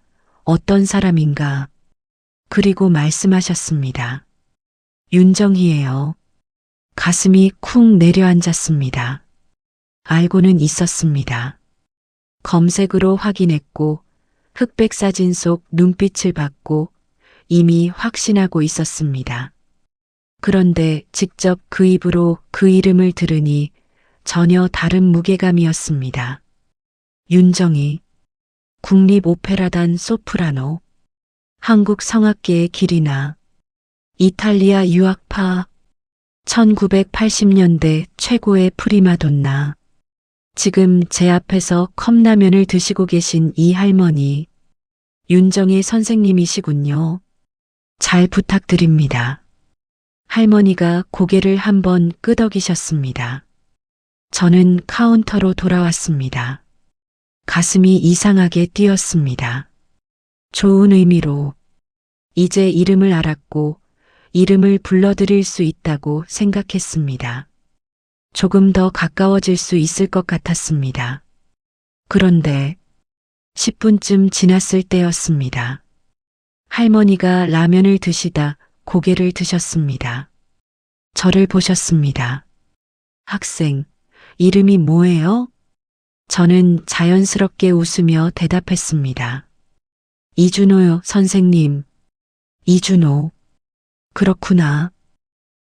어떤 사람인가? 그리고 말씀하셨습니다. 윤정희예요. 가슴이 쿵 내려앉았습니다. 알고는 있었습니다. 검색으로 확인했고 흑백 사진 속 눈빛을 봤고 이미 확신하고 있었습니다. 그런데 직접 그 입으로 그 이름을 들으니 전혀 다른 무게감이었습니다. 윤정희, 국립오페라단 소프라노, 한국 성악계의 길이나 이탈리아 유학파, 1980년대 최고의 프리마돈나. 지금 제 앞에서 컵라면을 드시고 계신 이 할머니, 윤정희 선생님이시군요. 잘 부탁드립니다. 할머니가 고개를 한번 끄덕이셨습니다. 저는 카운터로 돌아왔습니다. 가슴이 이상하게 뛰었습니다. 좋은 의미로. 이제 이름을 알았고 이름을 불러드릴 수 있다고 생각했습니다. 조금 더 가까워질 수 있을 것 같았습니다. 그런데 10분쯤 지났을 때였습니다. 할머니가 라면을 드시다 고개를 드셨습니다. 저를 보셨습니다. 학생, 이름이 뭐예요? 저는 자연스럽게 웃으며 대답했습니다. 이준호요, 선생님. 이준호. 그렇구나.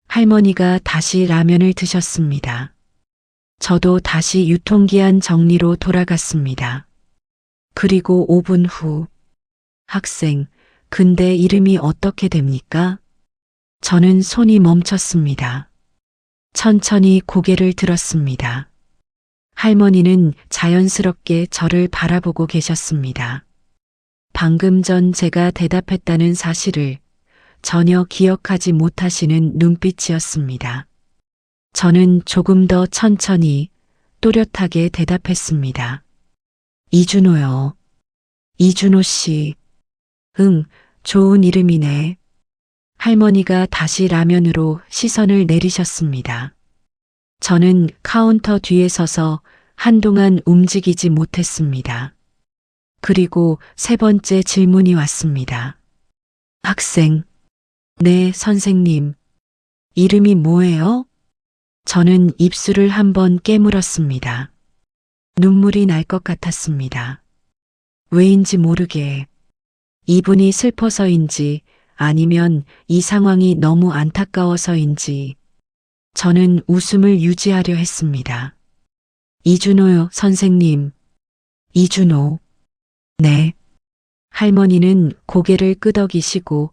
할머니가 다시 라면을 드셨습니다. 저도 다시 유통기한 정리로 돌아갔습니다. 그리고 5분 후. 학생, 근데 이름이 어떻게 됩니까? 저는 손이 멈췄습니다. 천천히 고개를 들었습니다. 할머니는 자연스럽게 저를 바라보고 계셨습니다. 방금 전 제가 대답했다는 사실을 전혀 기억하지 못하시는 눈빛이었습니다. 저는 조금 더 천천히 또렷하게 대답했습니다. 이준호요. 이준호 씨. 응, 좋은 이름이네. 할머니가 다시 라면으로 시선을 내리셨습니다. 저는 카운터 뒤에 서서 한동안 움직이지 못했습니다. 그리고 세 번째 질문이 왔습니다. 학생. 네, 선생님. 이름이 뭐예요? 저는 입술을 한번 깨물었습니다. 눈물이 날 것 같았습니다. 왜인지 모르게. 이분이 슬퍼서인지 아니면 이 상황이 너무 안타까워서인지 저는 웃음을 유지하려 했습니다. 이준호요, 선생님. 이준호. 네. 할머니는 고개를 끄덕이시고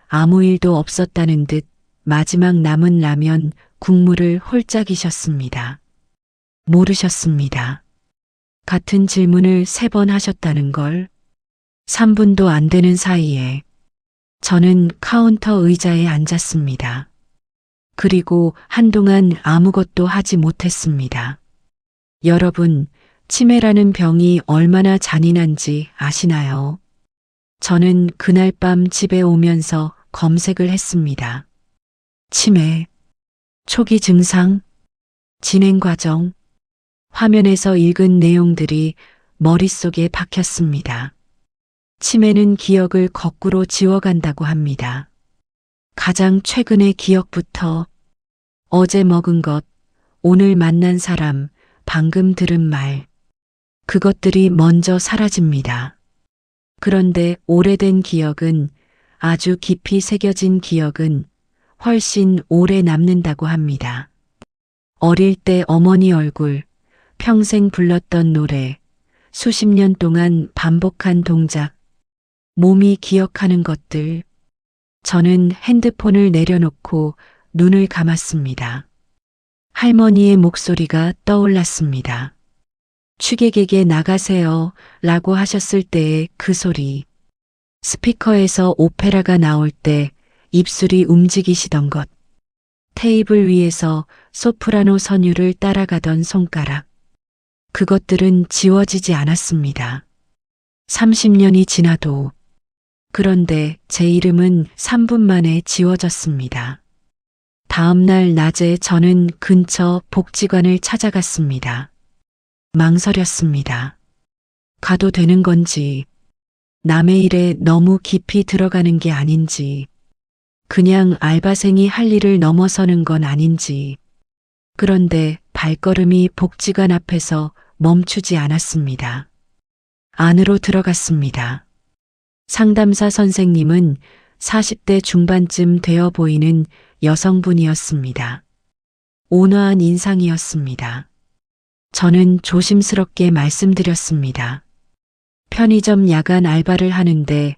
아무 일도 없었다는 듯 마지막 남은 라면 국물을 홀짝이셨습니다. 모르셨습니다. 같은 질문을 3번 하셨다는 걸. 3분도 안 되는 사이에 저는 카운터 의자에 앉았습니다. 그리고 한동안 아무것도 하지 못했습니다. 여러분, 치매라는 병이 얼마나 잔인한지 아시나요? 저는 그날 밤 집에 오면서 검색을 했습니다. 치매, 초기 증상, 진행 과정, 화면에서 읽은 내용들이 머릿속에 박혔습니다. 치매는 기억을 거꾸로 지워간다고 합니다. 가장 최근의 기억부터 어제 먹은 것, 오늘 만난 사람, 방금 들은 말, 그것들이 먼저 사라집니다. 그런데 오래된 기억은, 아주 깊이 새겨진 기억은 훨씬 오래 남는다고 합니다. 어릴 때 어머니 얼굴, 평생 불렀던 노래, 수십 년 동안 반복한 동작, 몸이 기억하는 것들. 저는 핸드폰을 내려놓고 눈을 감았습니다. 할머니의 목소리가 떠올랐습니다. 취객에게 나가세요 라고 하셨을 때의 그 소리. 스피커에서 오페라가 나올 때 입술이 움직이시던 것. 테이블 위에서 소프라노 선율을 따라가던 손가락. 그것들은 지워지지 않았습니다. 30년이 지나도. 그런데 제 이름은 3분 만에 지워졌습니다. 다음 날 낮에 저는 근처 복지관을 찾아갔습니다. 망설였습니다. 가도 되는 건지, 남의 일에 너무 깊이 들어가는 게 아닌지, 그냥 알바생이 할 일을 넘어서는 건 아닌지. 그런데 발걸음이 복지관 앞에서 멈추지 않았습니다. 안으로 들어갔습니다. 상담사 선생님은 40대 중반쯤 되어 보이는 여성분이었습니다. 온화한 인상이었습니다. 저는 조심스럽게 말씀드렸습니다. 편의점 야간 알바를 하는데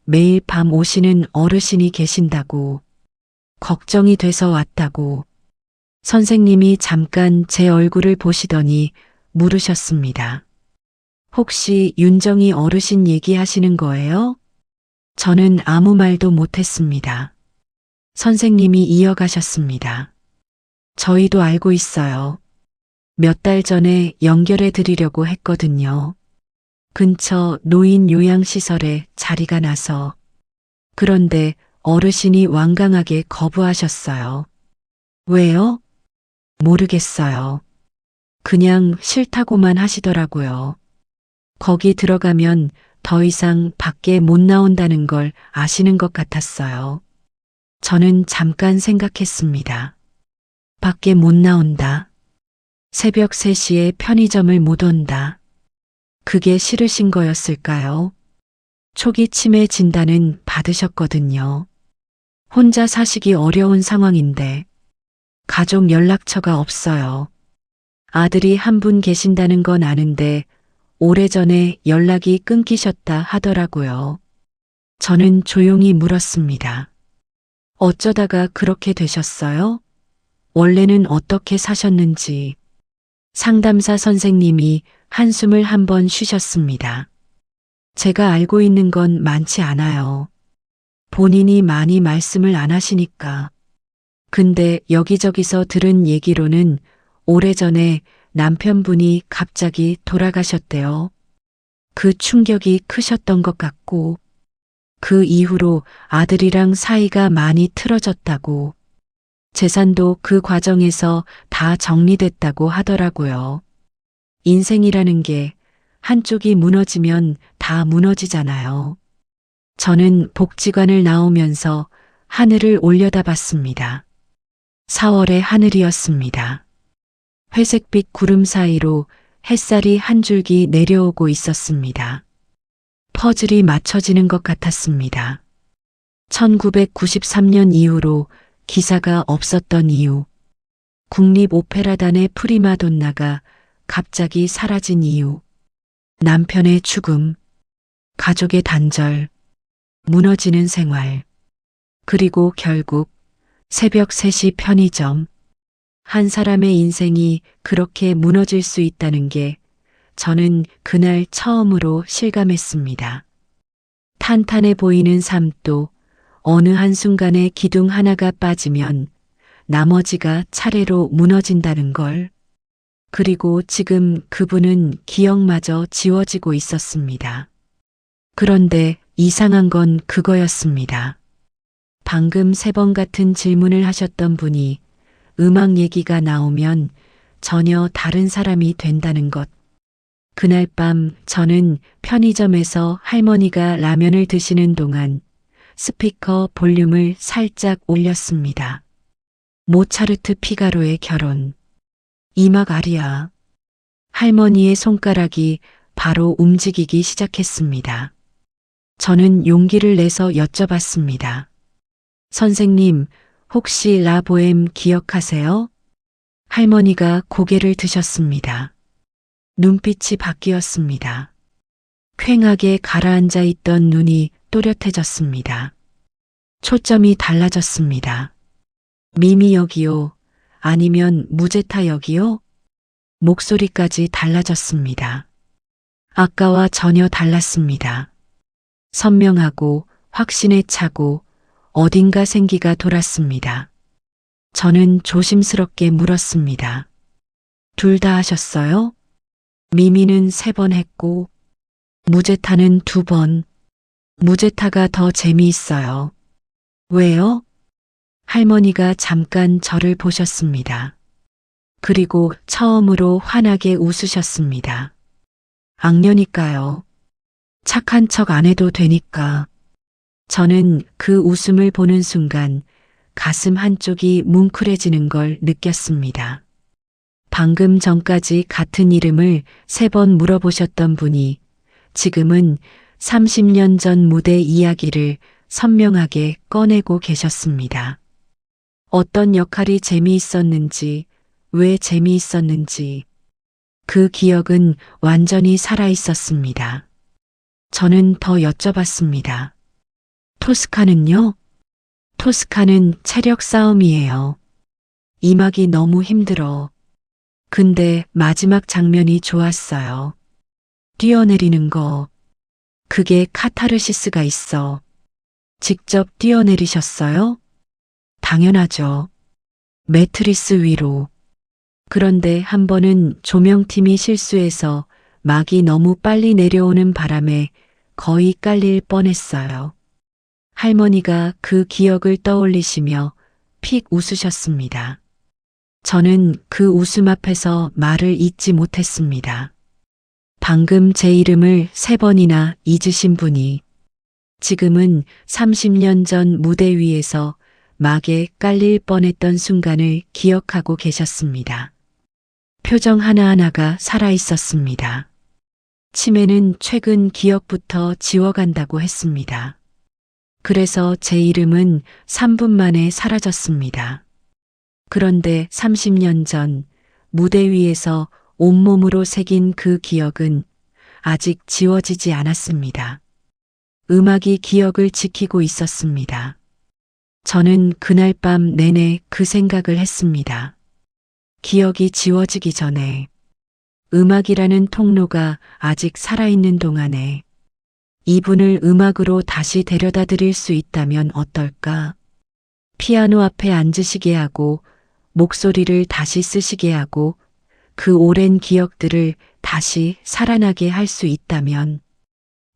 매일 밤 오시는 어르신이 계신다고, 걱정이 돼서 왔다고. 선생님이 잠깐 제 얼굴을 보시더니 물으셨습니다. 혹시 윤정이 어르신 얘기하시는 거예요? 저는 아무 말도 못했습니다. 선생님이 이어가셨습니다. 저희도 알고 있어요. 몇 달 전에 연결해 드리려고 했거든요. 근처 노인 요양시설에 자리가 나서. 그런데 어르신이 완강하게 거부하셨어요. 왜요? 모르겠어요. 그냥 싫다고만 하시더라고요. 거기 들어가면 더 이상 밖에 못 나온다는 걸 아시는 것 같았어요. 저는 잠깐 생각했습니다. 밖에 못 나온다. 새벽 3시에 편의점을 못 온다. 그게 싫으신 거였을까요? 초기 치매 진단은 받으셨거든요. 혼자 사시기 어려운 상황인데 가족 연락처가 없어요. 아들이 한 분 계신다는 건 아는데 오래전에 연락이 끊기셨다 하더라고요. 저는 조용히 물었습니다. 어쩌다가 그렇게 되셨어요? 원래는 어떻게 사셨는지. 상담사 선생님이 한숨을 한번 쉬셨습니다. 제가 알고 있는 건 많지 않아요. 본인이 많이 말씀을 안 하시니까. 근데 여기저기서 들은 얘기로는 오래전에 남편분이 갑자기 돌아가셨대요. 그 충격이 크셨던 것 같고, 그 이후로 아들이랑 사이가 많이 틀어졌다고, 재산도 그 과정에서 다 정리됐다고 하더라고요. 인생이라는 게 한쪽이 무너지면 다 무너지잖아요. 저는 복지관을 나오면서 하늘을 올려다봤습니다. 4월의 하늘이었습니다. 회색빛 구름 사이로 햇살이 한 줄기 내려오고 있었습니다. 퍼즐이 맞춰지는 것 같았습니다. 1993년 이후로 기사가 없었던 이유, 국립오페라단의 프리마돈나가 갑자기 사라진 이유, 남편의 죽음, 가족의 단절, 무너지는 생활. 그리고 결국 새벽 3시 편의점. 한 사람의 인생이 그렇게 무너질 수 있다는 게 저는 그날 처음으로 실감했습니다. 탄탄해 보이는 삶도 어느 한순간에 기둥 하나가 빠지면 나머지가 차례로 무너진다는 걸. 그리고 지금 그분은 기억마저 지워지고 있었습니다. 그런데 이상한 건 그거였습니다. 방금 3번 같은 질문을 하셨던 분이 음악 얘기가 나오면 전혀 다른 사람이 된다는 것. 그날 밤 저는 편의점에서 할머니가 라면을 드시는 동안 스피커 볼륨을 살짝 올렸습니다. 모차르트 피가로의 결혼. 이 막 아리아. 할머니의 손가락이 바로 움직이기 시작했습니다. 저는 용기를 내서 여쭤봤습니다. 선생님, 혹시 라보엠 기억하세요? 할머니가 고개를 드셨습니다. 눈빛이 바뀌었습니다. 퀭하게 가라앉아 있던 눈이 또렷해졌습니다. 초점이 달라졌습니다. 미미 역이요? 아니면 무제타 역이요? 목소리까지 달라졌습니다. 아까와 전혀 달랐습니다. 선명하고 확신에 차고 어딘가 생기가 돌았습니다. 저는 조심스럽게 물었습니다. 둘 다 하셨어요? 미미는 3번 했고 무제타는 2번. 무제타가 더 재미있어요. 왜요? 할머니가 잠깐 저를 보셨습니다. 그리고 처음으로 환하게 웃으셨습니다. 악녀니까요. 착한 척 안 해도 되니까. 저는 그 웃음을 보는 순간 가슴 한쪽이 뭉클해지는 걸 느꼈습니다. 방금 전까지 같은 이름을 3번 물어보셨던 분이 지금은 30년 전 무대 이야기를 선명하게 꺼내고 계셨습니다. 어떤 역할이 재미있었는지, 왜 재미있었는지, 그 기억은 완전히 살아있었습니다. 저는 더 여쭤봤습니다. 토스카는요? 토스카는 체력 싸움이에요. 이 막이 너무 힘들어. 근데 마지막 장면이 좋았어요. 뛰어내리는 거. 그게 카타르시스가 있어. 직접 뛰어내리셨어요? 당연하죠. 매트리스 위로. 그런데 한 번은 조명팀이 실수해서 막이 너무 빨리 내려오는 바람에 거의 깔릴 뻔했어요. 할머니가 그 기억을 떠올리시며 픽 웃으셨습니다. 저는 그 웃음 앞에서 말을 잇지 못했습니다. 방금 제 이름을 3번이나 잊으신 분이 지금은 30년 전 무대 위에서 막에 깔릴 뻔했던 순간을 기억하고 계셨습니다. 표정 하나하나가 살아있었습니다. 치매는 최근 기억부터 지워간다고 했습니다. 그래서 제 이름은 3분 만에 사라졌습니다. 그런데 30년 전 무대 위에서 온몸으로 새긴 그 기억은 아직 지워지지 않았습니다. 음악이 기억을 지키고 있었습니다. 저는 그날 밤 내내 그 생각을 했습니다. 기억이 지워지기 전에 음악이라는 통로가 아직 살아있는 동안에 이분을 음악으로 다시 데려다 드릴 수 있다면 어떨까? 피아노 앞에 앉으시게 하고 목소리를 다시 쓰시게 하고 그 오랜 기억들을 다시 살아나게 할 수 있다면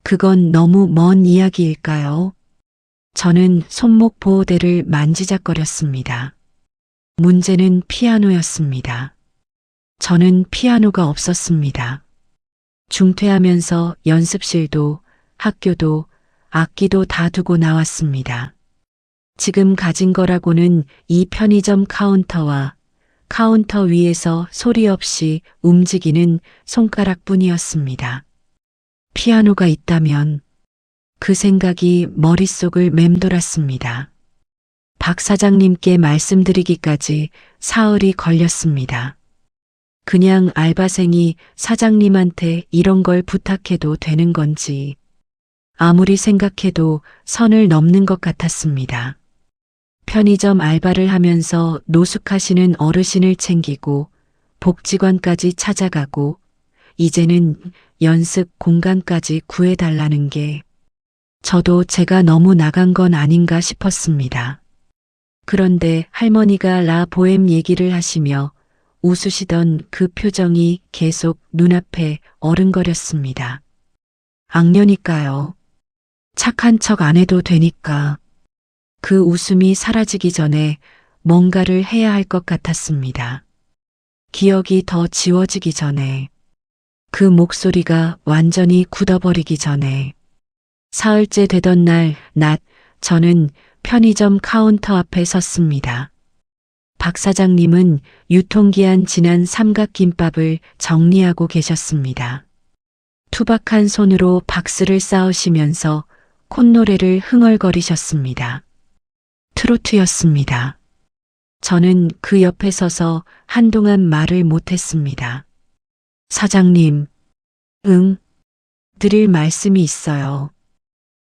그건 너무 먼 이야기일까요? 저는 손목 보호대를 만지작거렸습니다. 문제는 피아노였습니다. 저는 피아노가 없었습니다. 중퇴하면서 연습실도 학교도 악기도 다 두고 나왔습니다. 지금 가진 거라고는 이 편의점 카운터와 카운터 위에서 소리 없이 움직이는 손가락뿐이었습니다. 피아노가 있다면 그 생각이 머릿속을 맴돌았습니다. 박 사장님께 말씀드리기까지 사흘이 걸렸습니다. 그냥 알바생이 사장님한테 이런 걸 부탁해도 되는 건지 아무리 생각해도 선을 넘는 것 같았습니다. 편의점 알바를 하면서 노숙하시는 어르신을 챙기고 복지관까지 찾아가고 이제는 연습 공간까지 구해달라는 게 저도 제가 너무 나간 건 아닌가 싶었습니다. 그런데 할머니가 라 보엠 얘기를 하시며 웃으시던 그 표정이 계속 눈앞에 어른거렸습니다. 악녀니까요. 착한 척 안 해도 되니까. 그 웃음이 사라지기 전에 뭔가를 해야 할 것 같았습니다. 기억이 더 지워지기 전에, 그 목소리가 완전히 굳어버리기 전에. 사흘째 되던 날, 저는 편의점 카운터 앞에 섰습니다. 박 사장님은 유통기한 지난 삼각김밥을 정리하고 계셨습니다. 투박한 손으로 박스를 쌓으시면서 콧노래를 흥얼거리셨습니다. 트로트였습니다. 저는 그 옆에 서서 한동안 말을 못했습니다. 사장님, 드릴 말씀이 있어요.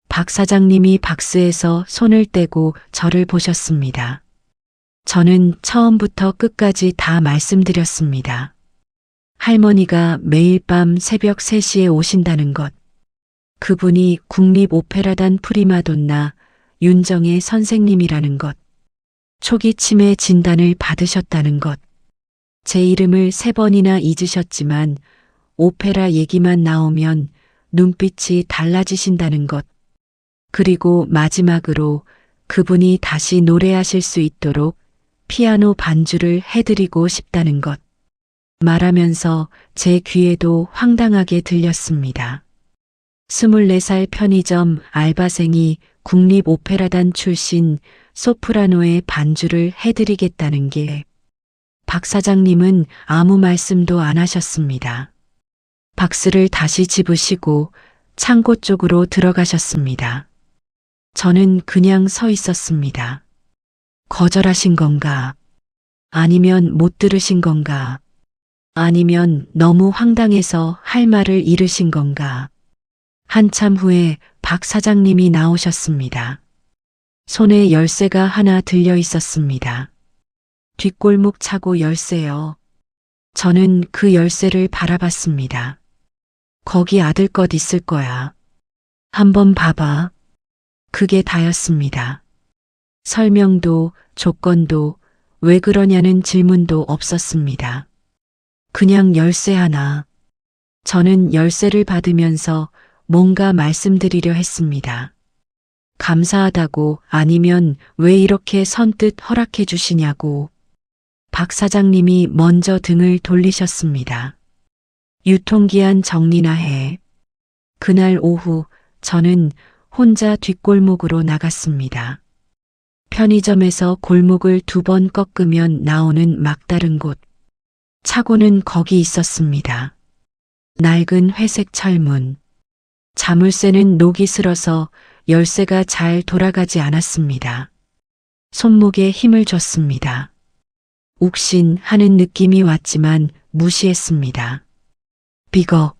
박 사장님이 박스에서 손을 떼고 저를 보셨습니다. 저는 처음부터 끝까지 다 말씀드렸습니다. 할머니가 매일 밤 새벽 3시에 오신다는 것, 그분이 국립오페라단 프리마돈나 윤정의 선생님이라는 것, 초기 치매 진단을 받으셨다는 것, 제 이름을 3번이나 잊으셨지만 오페라 얘기만 나오면 눈빛이 달라지신다는 것, 그리고 마지막으로 그분이 다시 노래하실 수 있도록 피아노 반주를 해드리고 싶다는 것. 말하면서 제 귀에도 황당하게 들렸습니다. 24살 편의점 알바생이 국립오페라단 출신 소프라노의 반주를 해드리겠다는 게 박 사장님은 아무 말씀도 안 하셨습니다. 박스를 다시 집으시고 창고 쪽으로 들어가셨습니다. 저는 그냥 서 있었습니다. 거절하신 건가? 아니면 못 들으신 건가? 아니면 너무 황당해서 할 말을 잃으신 건가? 한참 후에 박 사장님이 나오셨습니다. 손에 열쇠가 하나 들려 있었습니다. 뒷골목 차고 열쇠요. 저는 그 열쇠를 바라봤습니다. 거기 아들 것 있을 거야. 한번 봐봐. 그게 다였습니다. 설명도 조건도 왜 그러냐는 질문도 없었습니다. 그냥 열쇠 하나. 저는 열쇠를 받으면서 뭔가 말씀드리려 했습니다. 감사하다고, 아니면 왜 이렇게 선뜻 허락해 주시냐고. 박 사장님이 먼저 등을 돌리셨습니다. 유통기한 정리나 해. 그날 오후 저는 혼자 뒷골목으로 나갔습니다. 편의점에서 골목을 2번 꺾으면 나오는 막다른 곳. 차고는 거기 있었습니다. 낡은 회색 철문. 자물쇠는 녹이 슬어서 열쇠가 잘 돌아가지 않았습니다. 손목에 힘을 줬습니다. 욱신하는 느낌이 왔지만 무시했습니다. 삐걱.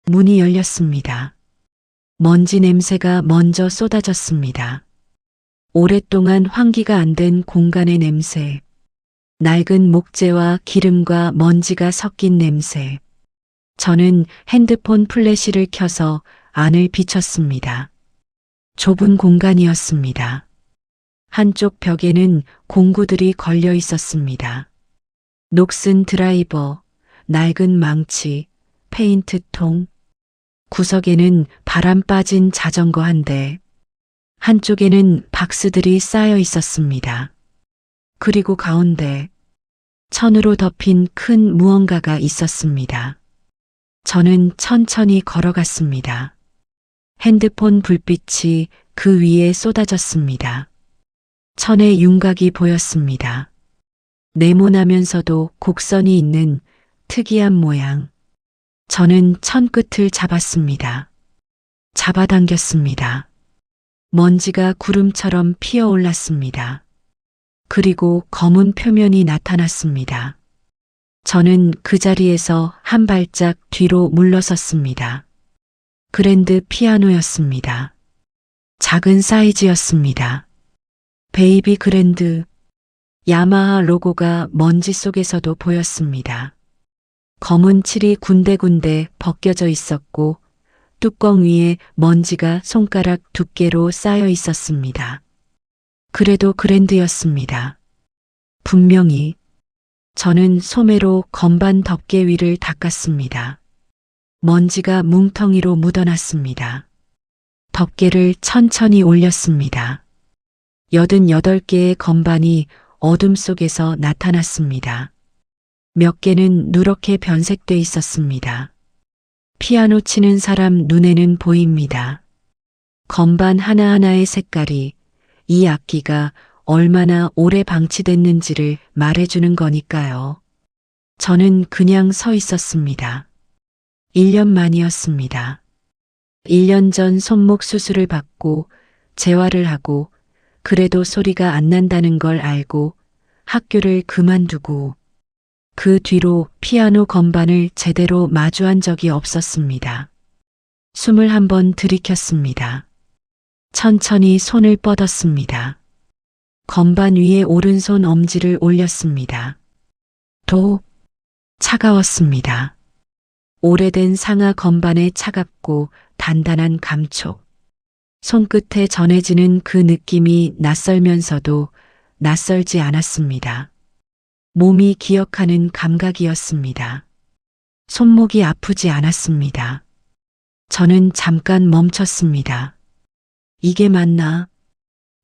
문이 열렸습니다. 먼지 냄새가 먼저 쏟아졌습니다. 오랫동안 환기가 안 된 공간의 냄새. 낡은 목재와 기름과 먼지가 섞인 냄새. 저는 핸드폰 플래시를 켜서 안을 비췄습니다. 좁은 공간이었습니다. 한쪽 벽에는 공구들이 걸려 있었습니다. 녹슨 드라이버, 낡은 망치, 페인트통. 구석에는 바람 빠진 자전거 한 대. 한쪽에는 박스들이 쌓여 있었습니다. 그리고 가운데 천으로 덮인 큰 무언가가 있었습니다. 저는 천천히 걸어갔습니다. 핸드폰 불빛이 그 위에 쏟아졌습니다. 천의 윤곽이 보였습니다. 네모나면서도 곡선이 있는 특이한 모양. 저는 천 끝을 잡았습니다. 잡아당겼습니다. 먼지가 구름처럼 피어올랐습니다. 그리고 검은 표면이 나타났습니다. 저는 그 자리에서 한 발짝 뒤로 물러섰습니다. 그랜드 피아노였습니다. 작은 사이즈였습니다. 베이비 그랜드, 야마하 로고가 먼지 속에서도 보였습니다. 검은 칠이 군데군데 벗겨져 있었고 뚜껑 위에 먼지가 손가락 두께로 쌓여 있었습니다. 그래도 그랜드였습니다. 분명히. 저는 소매로 건반 덮개 위를 닦았습니다. 먼지가 뭉텅이로 묻어났습니다. 덮개를 천천히 올렸습니다. 88개의 건반이 어둠 속에서 나타났습니다. 몇 개는 누렇게 변색돼 있었습니다. 피아노 치는 사람 눈에는 보입니다. 건반 하나하나의 색깔이 이 악기가 얼마나 오래 방치됐는지를 말해주는 거니까요. 저는 그냥 서 있었습니다. 1년 만이었습니다. 1년 전 손목 수술을 받고 재활을 하고 그래도 소리가 안 난다는 걸 알고 학교를 그만두고 그 뒤로 피아노 건반을 제대로 마주한 적이 없었습니다. 숨을 한번 들이켰습니다. 천천히 손을 뻗었습니다. 건반 위에 오른손 엄지를 올렸습니다. 차가웠습니다. 오래된 상하 건반의 차갑고 단단한 감촉. 손끝에 전해지는 그 느낌이 낯설면서도 낯설지 않았습니다. 몸이 기억하는 감각이었습니다. 손목이 아프지 않았습니다. 저는 잠깐 멈췄습니다. 이게 맞나?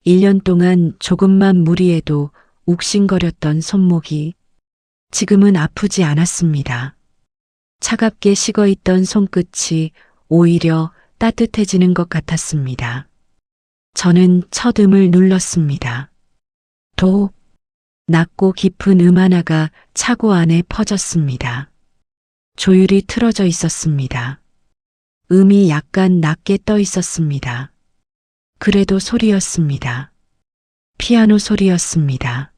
1년 동안 조금만 무리해도 욱신거렸던 손목이 지금은 아프지 않았습니다. 차갑게 식어있던 손끝이 오히려 따뜻해지는 것 같았습니다. 저는 첫음을 눌렀습니다. 낮고 깊은 음 하나가 차고 안에 퍼졌습니다. 조율이 틀어져 있었습니다. 음이 약간 낮게 떠 있었습니다. 그래도 소리였습니다. 피아노 소리였습니다.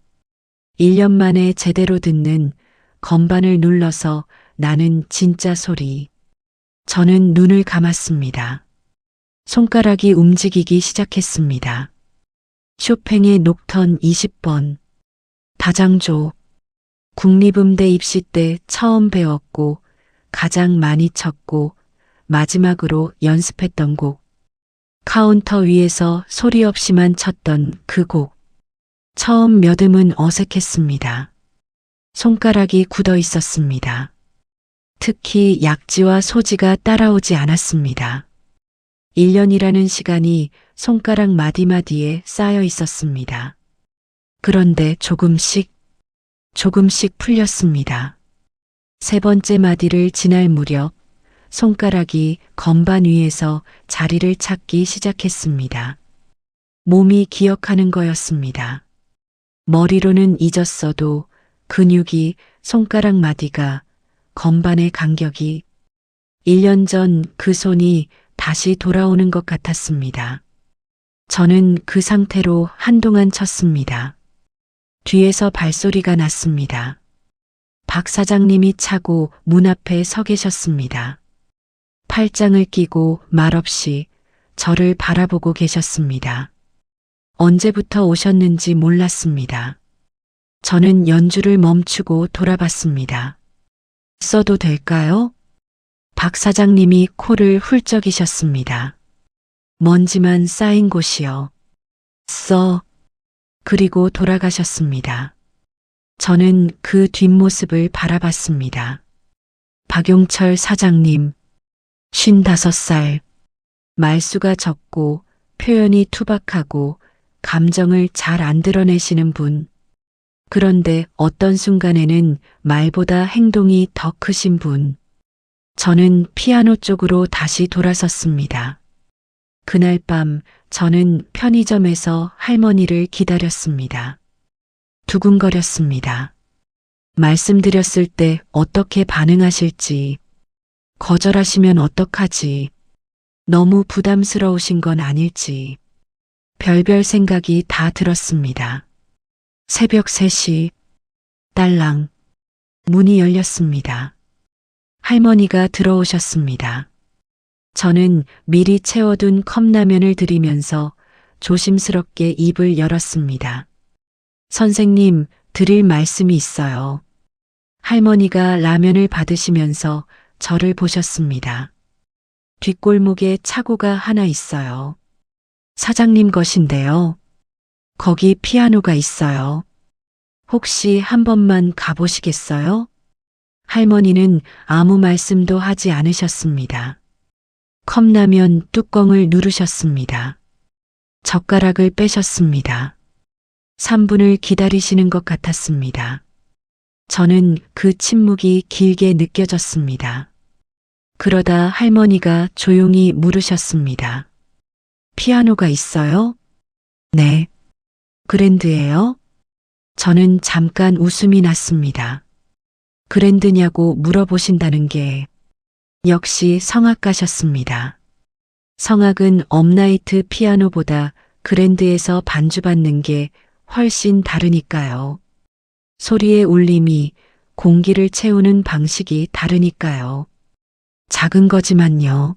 1년 만에 제대로 듣는 건반을 눌러서 나는 진짜 소리. 저는 눈을 감았습니다. 손가락이 움직이기 시작했습니다. 쇼팽의 녹턴 20번. 다장조. 국립음대 입시 때 처음 배웠고 가장 많이 쳤고 마지막으로 연습했던 곡. 카운터 위에서 소리 없이만 쳤던 그 곡. 처음 몇 음은 어색했습니다. 손가락이 굳어 있었습니다. 특히 약지와 소지가 따라오지 않았습니다. 1년이라는 시간이 손가락 마디마디에 쌓여 있었습니다. 그런데 조금씩 풀렸습니다. 세 번째 마디를 지날 무렵 손가락이 건반 위에서 자리를 찾기 시작했습니다. 몸이 기억하는 거였습니다. 머리로는 잊었어도 근육이 손가락 마디가 건반의 간격이 1년 전 그 손이 다시 돌아오는 것 같았습니다. 저는 그 상태로 한동안 쳤습니다. 뒤에서 발소리가 났습니다. 박 사장님이 차고 문 앞에 서 계셨습니다. 팔짱을 끼고 말없이 저를 바라보고 계셨습니다. 언제부터 오셨는지 몰랐습니다. 저는 연주를 멈추고 돌아봤습니다. 써도 될까요? 박 사장님이 코를 훌쩍이셨습니다. 먼지만 쌓인 곳이요. 그리고 돌아가셨습니다. 저는 그 뒷모습을 바라봤습니다. 박용철 사장님, 55살. 말수가 적고 표현이 투박하고 감정을 잘 안 드러내시는 분. 그런데 어떤 순간에는 말보다 행동이 더 크신 분. 저는 피아노 쪽으로 다시 돌아섰습니다. 그날 밤 저는 편의점에서 할머니를 기다렸습니다. 두근거렸습니다. 말씀드렸을 때 어떻게 반응하실지, 거절하시면 어떡하지, 너무 부담스러우신 건 아닐지, 별별 생각이 다 들었습니다. 새벽 3시, 딸랑, 문이 열렸습니다. 할머니가 들어오셨습니다. 저는 미리 채워둔 컵라면을 드리면서 조심스럽게 입을 열었습니다. 선생님, 드릴 말씀이 있어요. 할머니가 라면을 받으시면서 저를 보셨습니다. 뒷골목에 차고가 하나 있어요. 사장님 것인데요. 거기 피아노가 있어요. 혹시 한 번만 가보시겠어요? 할머니는 아무 말씀도 하지 않으셨습니다. 컵라면 뚜껑을 누르셨습니다. 젓가락을 빼셨습니다. 3분을 기다리시는 것 같았습니다. 저는 그 침묵이 길게 느껴졌습니다. 그러다 할머니가 조용히 물으셨습니다. 피아노가 있어요? 네. 그랜드예요? 저는 잠깐 웃음이 났습니다. 그랜드냐고 물어보신다는 게 역시 성악가셨습니다. 성악은 업나이트 피아노보다 그랜드에서 반주받는 게 훨씬 다르니까요. 소리의 울림이 공기를 채우는 방식이 다르니까요. 작은 거지만요.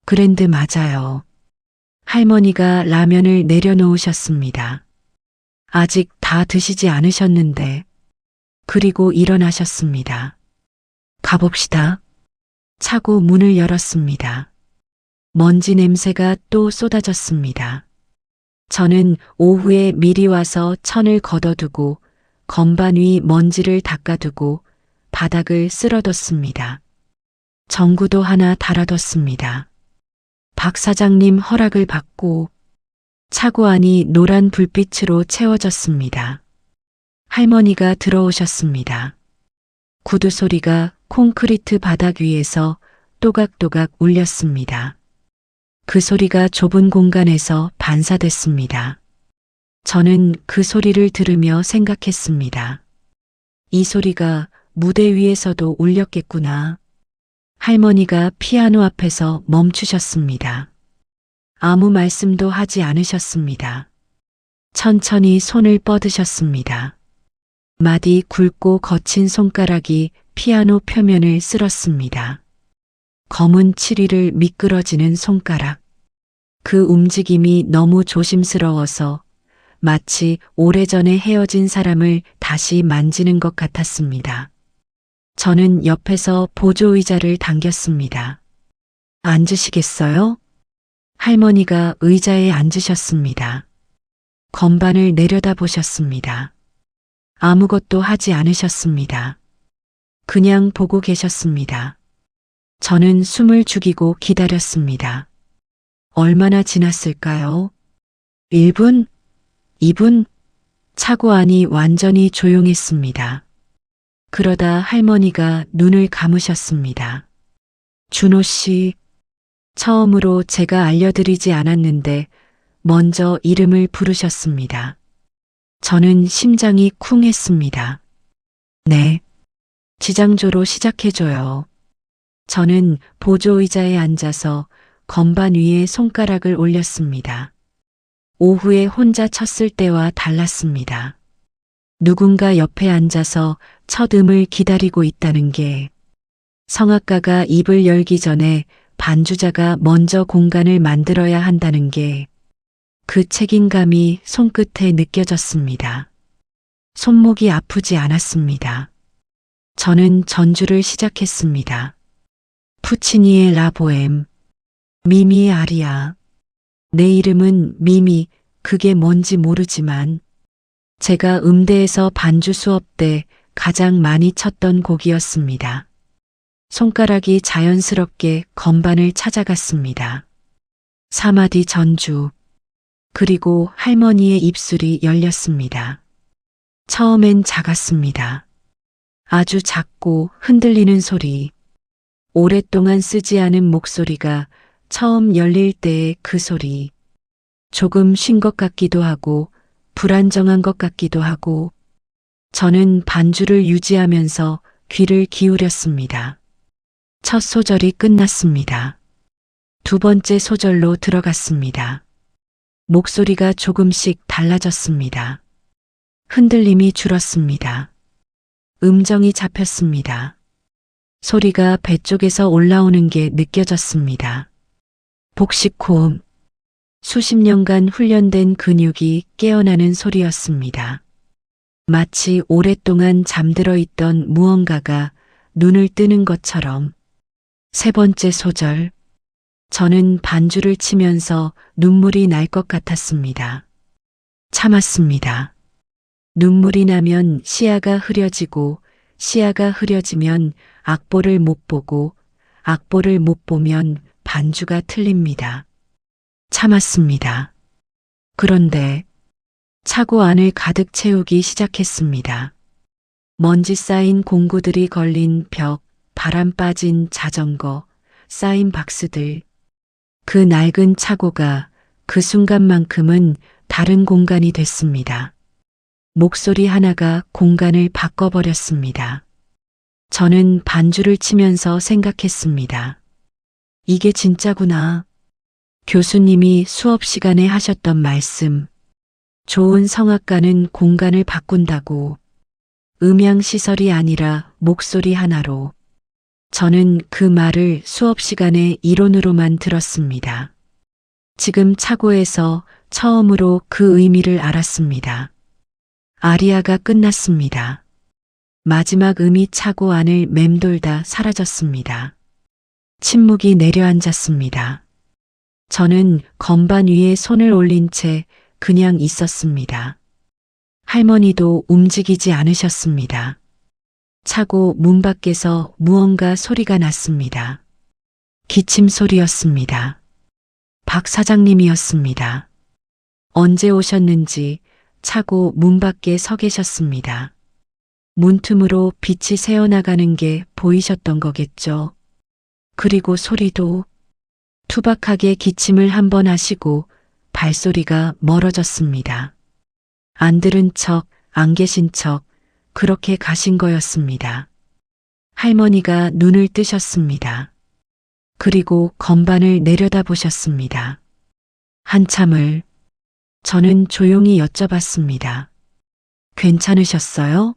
그랜드 맞아요. 할머니가 라면을 내려놓으셨습니다. 아직 다 드시지 않으셨는데. 그리고 일어나셨습니다. 가봅시다. 차고 문을 열었습니다. 먼지 냄새가 또 쏟아졌습니다. 저는 오후에 미리 와서 천을 걷어두고 건반 위 먼지를 닦아두고 바닥을 쓸어뒀습니다. 전구도 하나 달아뒀습니다. 박 사장님 허락을 받고 차고 안이 노란 불빛으로 채워졌습니다. 할머니가 들어오셨습니다. 구두 소리가 콘크리트 바닥 위에서 또각또각 울렸습니다. 그 소리가 좁은 공간에서 반사됐습니다. 저는 그 소리를 들으며 생각했습니다. 이 소리가 무대 위에서도 울렸겠구나. 할머니가 피아노 앞에서 멈추셨습니다. 아무 말씀도 하지 않으셨습니다. 천천히 손을 뻗으셨습니다. 마디 굵고 거친 손가락이 피아노 표면을 쓸었습니다. 검은 칠이를 미끄러지는 손가락. 그 움직임이 너무 조심스러워서 마치 오래전에 헤어진 사람을 다시 만지는 것 같았습니다. 저는 옆에서 보조의자를 당겼습니다. 앉으시겠어요? 할머니가 의자에 앉으셨습니다. 건반을 내려다 보셨습니다. 아무것도 하지 않으셨습니다. 그냥 보고 계셨습니다. 저는 숨을 죽이고 기다렸습니다. 얼마나 지났을까요? 1분? 2분? 차고 안이 완전히 조용했습니다. 그러다 할머니가 눈을 감으셨습니다. 준호 씨, 처음으로 제가 알려드리지 않았는데 먼저 이름을 부르셨습니다. 저는 심장이 쿵 했습니다. 네. 지장조로 시작해줘요. 저는 보조의자에 앉아서 건반 위에 손가락을 올렸습니다. 오후에 혼자 쳤을 때와 달랐습니다. 누군가 옆에 앉아서 첫 음을 기다리고 있다는 게, 성악가가 입을 열기 전에 반주자가 먼저 공간을 만들어야 한다는 게, 그 책임감이 손끝에 느껴졌습니다. 손목이 아프지 않았습니다. 저는 전주를 시작했습니다. 푸치니의 라보엠, 미미의 아리아. 내 이름은 미미, 그게 뭔지 모르지만 제가 음대에서 반주 수업 때 가장 많이 쳤던 곡이었습니다. 손가락이 자연스럽게 건반을 찾아갔습니다. 3마디 전주. 그리고 할머니의 입술이 열렸습니다. 처음엔 작았습니다. 아주 작고 흔들리는 소리. 오랫동안 쓰지 않은 목소리가 처음 열릴 때의 그 소리. 조금 쉰 것 같기도 하고 불안정한 것 같기도 하고. 저는 반주를 유지하면서 귀를 기울였습니다. 첫 소절이 끝났습니다. 두 번째 소절로 들어갔습니다. 목소리가 조금씩 달라졌습니다. 흔들림이 줄었습니다. 음정이 잡혔습니다. 소리가 배 쪽에서 올라오는 게 느껴졌습니다. 복식호음. 수십 년간 훈련된 근육이 깨어나는 소리였습니다. 마치 오랫동안 잠들어 있던 무언가가 눈을 뜨는 것처럼. 세 번째 소절. 저는 반주를 치면서 눈물이 날 것 같았습니다. 참았습니다. 눈물이 나면 시야가 흐려지고, 시야가 흐려지면 악보를 못 보고, 악보를 못 보면 반주가 틀립니다. 참았습니다. 그런데 차고 안을 가득 채우기 시작했습니다. 먼지 쌓인 공구들이 걸린 벽, 바람 빠진 자전거, 쌓인 박스들. 그 낡은 차고가 그 순간만큼은 다른 공간이 됐습니다. 목소리 하나가 공간을 바꿔버렸습니다. 저는 반주를 치면서 생각했습니다. 이게 진짜구나. 교수님이 수업 시간에 하셨던 말씀. 좋은 성악가는 공간을 바꾼다고. 음향시설이 아니라 목소리 하나로. 저는 그 말을 수업 시간에 이론으로만 들었습니다. 지금 차고에서 처음으로 그 의미를 알았습니다. 아리아가 끝났습니다. 마지막 음이 차고 안을 맴돌다 사라졌습니다. 침묵이 내려앉았습니다. 저는 건반 위에 손을 올린 채 그냥 있었습니다. 할머니도 움직이지 않으셨습니다. 차고 문 밖에서 무언가 소리가 났습니다. 기침 소리였습니다. 박 사장님이었습니다. 언제 오셨는지 차고 문 밖에 서 계셨습니다. 문틈으로 빛이 새어나가는 게 보이셨던 거겠죠. 그리고 소리도. 투박하게 기침을 한 번 하시고 발소리가 멀어졌습니다. 안 들은 척, 안 계신 척, 그렇게 가신 거였습니다. 할머니가 눈을 뜨셨습니다. 그리고 건반을 내려다보셨습니다. 한참을. 저는 조용히 여쭤봤습니다. 괜찮으셨어요?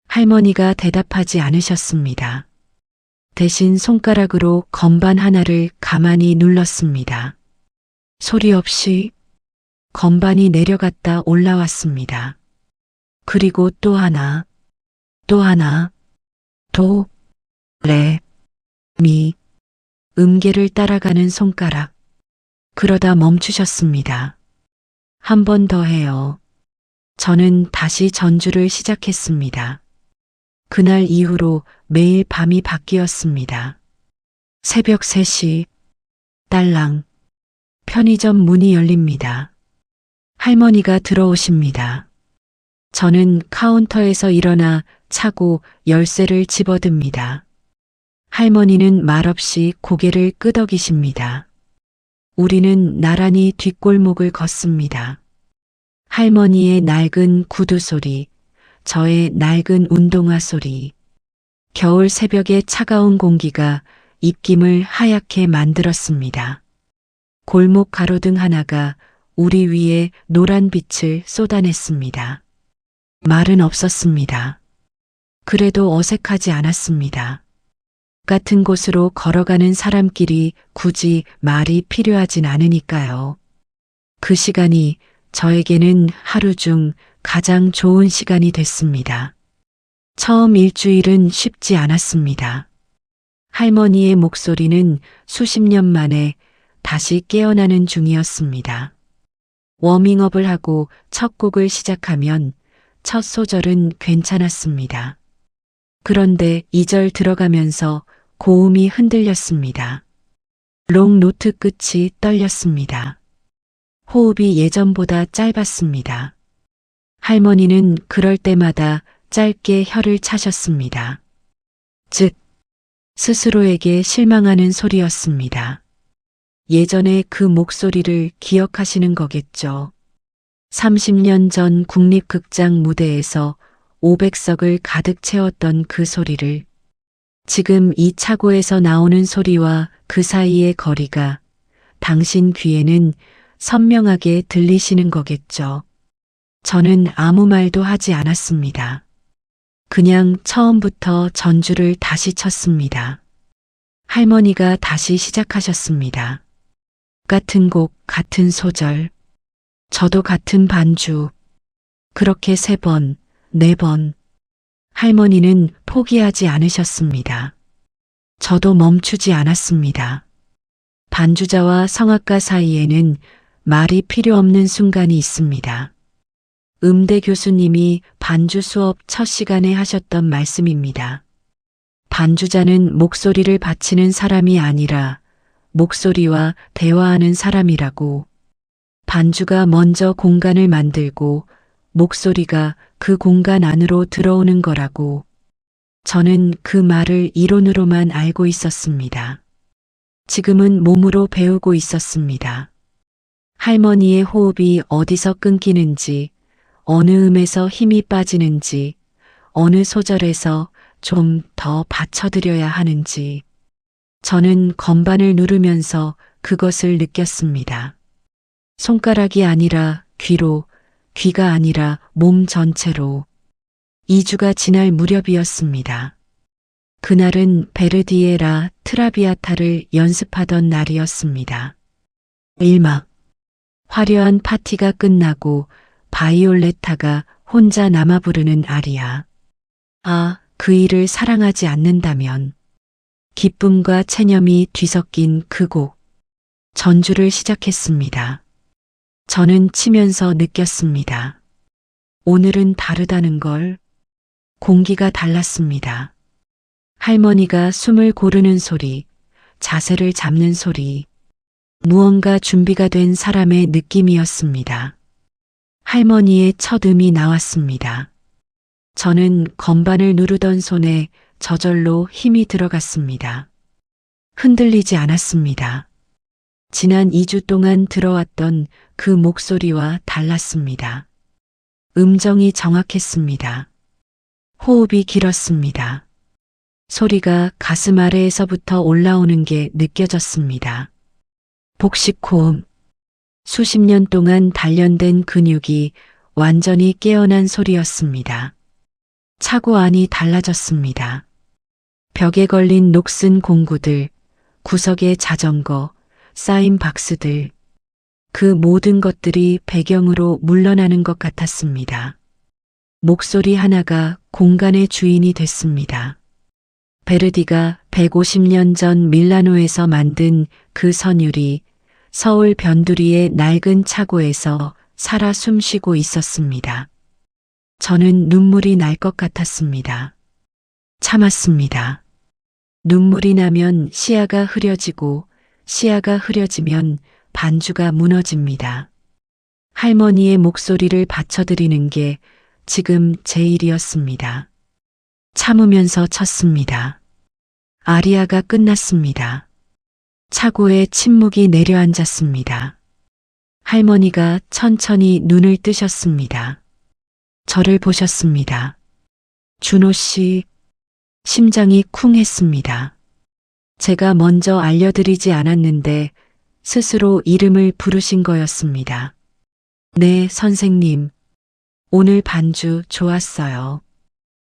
할머니가 대답하지 않으셨습니다. 대신 손가락으로 건반 하나를 가만히 눌렀습니다. 소리 없이 건반이 내려갔다 올라왔습니다. 그리고 또 하나, 또 하나, 도, 레, 미, 음계를 따라가는 손가락. 그러다 멈추셨습니다. 한 번 더 해요. 저는 다시 전주를 시작했습니다. 그날 이후로 매일 밤이 바뀌었습니다. 새벽 3시, 딸랑. 편의점 문이 열립니다. 할머니가 들어오십니다. 저는 카운터에서 일어나 차고 열쇠를 집어듭니다. 할머니는 말없이 고개를 끄덕이십니다. 우리는 나란히 뒷골목을 걷습니다. 할머니의 낡은 구두 소리, 저의 낡은 운동화 소리. 겨울 새벽의 차가운 공기가 입김을 하얗게 만들었습니다. 골목 가로등 하나가 우리 위에 노란 빛을 쏟아냈습니다. 말은 없었습니다. 그래도 어색하지 않았습니다. 같은 곳으로 걸어가는 사람끼리 굳이 말이 필요하진 않으니까요. 그 시간이 저에게는 하루 중 가장 좋은 시간이 됐습니다. 처음 일주일은 쉽지 않았습니다. 할머니의 목소리는 수십 년 만에 다시 깨어나는 중이었습니다. 워밍업을 하고 첫 곡을 시작하면 첫 소절은 괜찮았습니다. 그런데 2절 들어가면서 고음이 흔들렸습니다. 롱 노트 끝이 떨렸습니다. 호흡이 예전보다 짧았습니다. 할머니는 그럴 때마다 짧게 혀를 차셨습니다. 즉, 스스로에게 실망하는 소리였습니다. 예전에 그 목소리를 기억하시는 거겠죠. 30년 전 국립극장 무대에서 500석을 가득 채웠던 그 소리를. 지금 이 차고에서 나오는 소리와 그 사이의 거리가 당신 귀에는 선명하게 들리시는 거겠죠. 저는 아무 말도 하지 않았습니다. 그냥 처음부터 전주를 다시 쳤습니다. 할머니가 다시 시작하셨습니다. 같은 곡, 같은 소절. 저도 같은 반주. 그렇게 3번, 4번. 할머니는 포기하지 않으셨습니다. 저도 멈추지 않았습니다. 반주자와 성악가 사이에는 말이 필요 없는 순간이 있습니다. 음대 교수님이 반주 수업 첫 시간에 하셨던 말씀입니다. 반주자는 목소리를 바치는 사람이 아니라 목소리와 대화하는 사람이라고. 반주가 먼저 공간을 만들고 목소리가 그 공간 안으로 들어오는 거라고. 저는 그 말을 이론으로만 알고 있었습니다. 지금은 몸으로 배우고 있었습니다. 할머니의 호흡이 어디서 끊기는지, 어느 음에서 힘이 빠지는지, 어느 소절에서 좀 더 받쳐드려야 하는지. 저는 건반을 누르면서 그것을 느꼈습니다. 손가락이 아니라 귀로, 귀가 아니라 몸 전체로. 2주가 지날 무렵이었습니다. 그날은 베르디에라 트라비아타를 연습하던 날이었습니다. 1막. 화려한 파티가 끝나고 바이올레타가 혼자 남아 부르는 아리아. 아, 그 일을 사랑하지 않는다면. 기쁨과 체념이 뒤섞인 그 곡. 전주를 시작했습니다. 저는 치면서 느꼈습니다. 오늘은 다르다는 걸. 공기가 달랐습니다. 할머니가 숨을 고르는 소리, 자세를 잡는 소리, 무언가 준비가 된 사람의 느낌이었습니다. 할머니의 첫 음이 나왔습니다. 저는 건반을 누르던 손에 저절로 힘이 들어갔습니다. 흔들리지 않았습니다. 지난 2주 동안 들어왔던 그 목소리와 달랐습니다. 음정이 정확했습니다. 호흡이 길었습니다. 소리가 가슴 아래에서부터 올라오는 게 느껴졌습니다. 복식호흡. 수십 년 동안 단련된 근육이 완전히 깨어난 소리였습니다. 차고 안이 달라졌습니다. 벽에 걸린 녹슨 공구들, 구석의 자전거, 쌓인 박스들, 그 모든 것들이 배경으로 물러나는 것 같았습니다. 목소리 하나가 공간의 주인이 됐습니다. 베르디가 150년 전 밀라노에서 만든 그 선율이 서울 변두리의 낡은 차고에서 살아 숨쉬고 있었습니다. 저는 눈물이 날 것 같았습니다. 참았습니다. 눈물이 나면 시야가 흐려지고 시야가 흐려지면 반주가 무너집니다. 할머니의 목소리를 바쳐드리는 게 지금 제 일이었습니다. 참으면서 쳤습니다. 아리아가 끝났습니다. 차고에 침묵이 내려앉았습니다. 할머니가 천천히 눈을 뜨셨습니다. 저를 보셨습니다. 준호 씨, 심장이 쿵 했습니다. 제가 먼저 알려드리지 않았는데 스스로 이름을 부르신 거였습니다. 네, 선생님. 오늘 반주 좋았어요.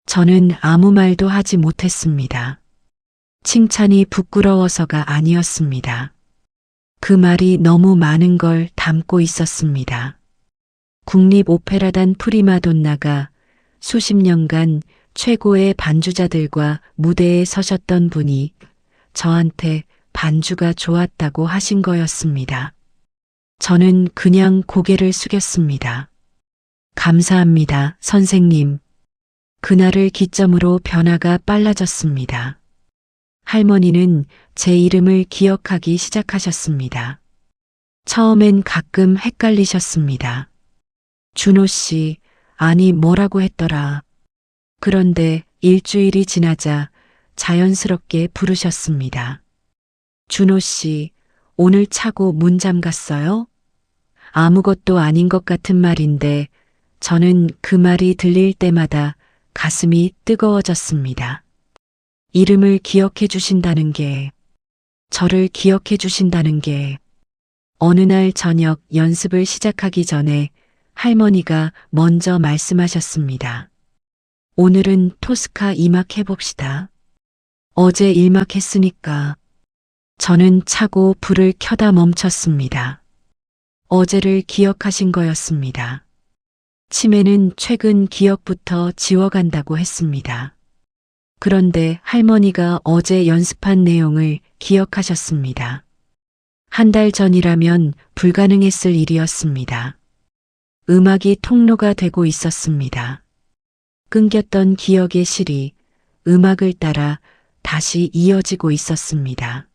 저는 아무 말도 하지 못했습니다. 칭찬이 부끄러워서가 아니었습니다. 그 말이 너무 많은 걸 담고 있었습니다. 국립오페라단 프리마돈나가 수십 년간 최고의 반주자들과 무대에 서셨던 분이 저한테 반주가 좋았다고 하신 거였습니다. 저는 그냥 고개를 숙였습니다. 감사합니다, 선생님. 그날을 기점으로 변화가 빨라졌습니다. 할머니는 제 이름을 기억하기 시작하셨습니다. 처음엔 가끔 헷갈리셨습니다. 준호 씨, 아니 뭐라고 했더라. 그런데 일주일이 지나자 자연스럽게 부르셨습니다. 준호 씨, 오늘 차고 문 잠갔어요? 아무것도 아닌 것 같은 말인데 저는 그 말이 들릴 때마다 가슴이 뜨거워졌습니다. 이름을 기억해 주신다는 게, 저를 기억해 주신다는 게, 어느 날 저녁 연습을 시작하기 전에 할머니가 먼저 말씀하셨습니다. 오늘은 토스카 2막 해봅시다. 어제 1막 했으니까. 저는 차고 불을 켜다 멈췄습니다. 어제를 기억하신 거였습니다. 치매는 최근 기억부터 지워간다고 했습니다. 그런데 할머니가 어제 연습한 내용을 기억하셨습니다. 한 달 전이라면 불가능했을 일이었습니다. 음악이 통로가 되고 있었습니다. 끊겼던 기억의 실이 음악을 따라 다시 이어지고 있었습니다.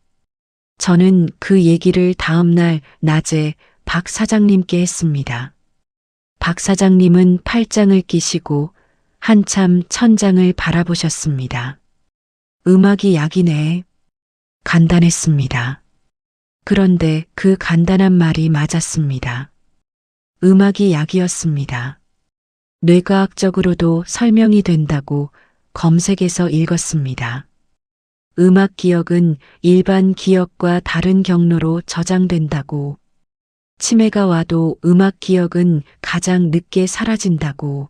저는 그 얘기를 다음 날 낮에 박 사장님께 했습니다. 박 사장님은 팔짱을 끼시고 한참 천장을 바라보셨습니다. 음악이 약이네. 간단했습니다. 그런데 그 간단한 말이 맞았습니다. 음악이 약이었습니다. 뇌과학적으로도 설명이 된다고 검색에서 읽었습니다. 음악 기억은 일반 기억과 다른 경로로 저장된다고, 치매가 와도 음악 기억은 가장 늦게 사라진다고,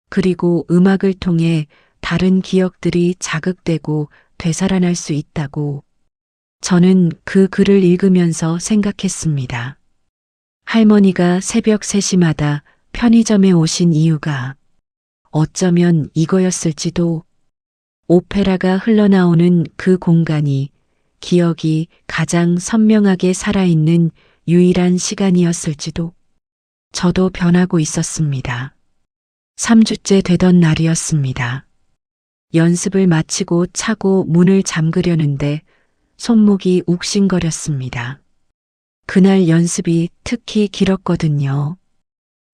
그리고 음악을 통해 다른 기억들이 자극되고 되살아날 수 있다고. 저는 그 글을 읽으면서 생각했습니다. 할머니가 새벽 3시마다 편의점에 오신 이유가 어쩌면 이거였을지도, 오페라가 흘러나오는 그 공간이 기억이 가장 선명하게 살아있는 유일한 시간이었을지도. 저도 변하고 있었습니다. 3주째 되던 날이었습니다. 연습을 마치고 차고 문을 잠그려는데 손목이 욱신거렸습니다. 그날 연습이 특히 길었거든요.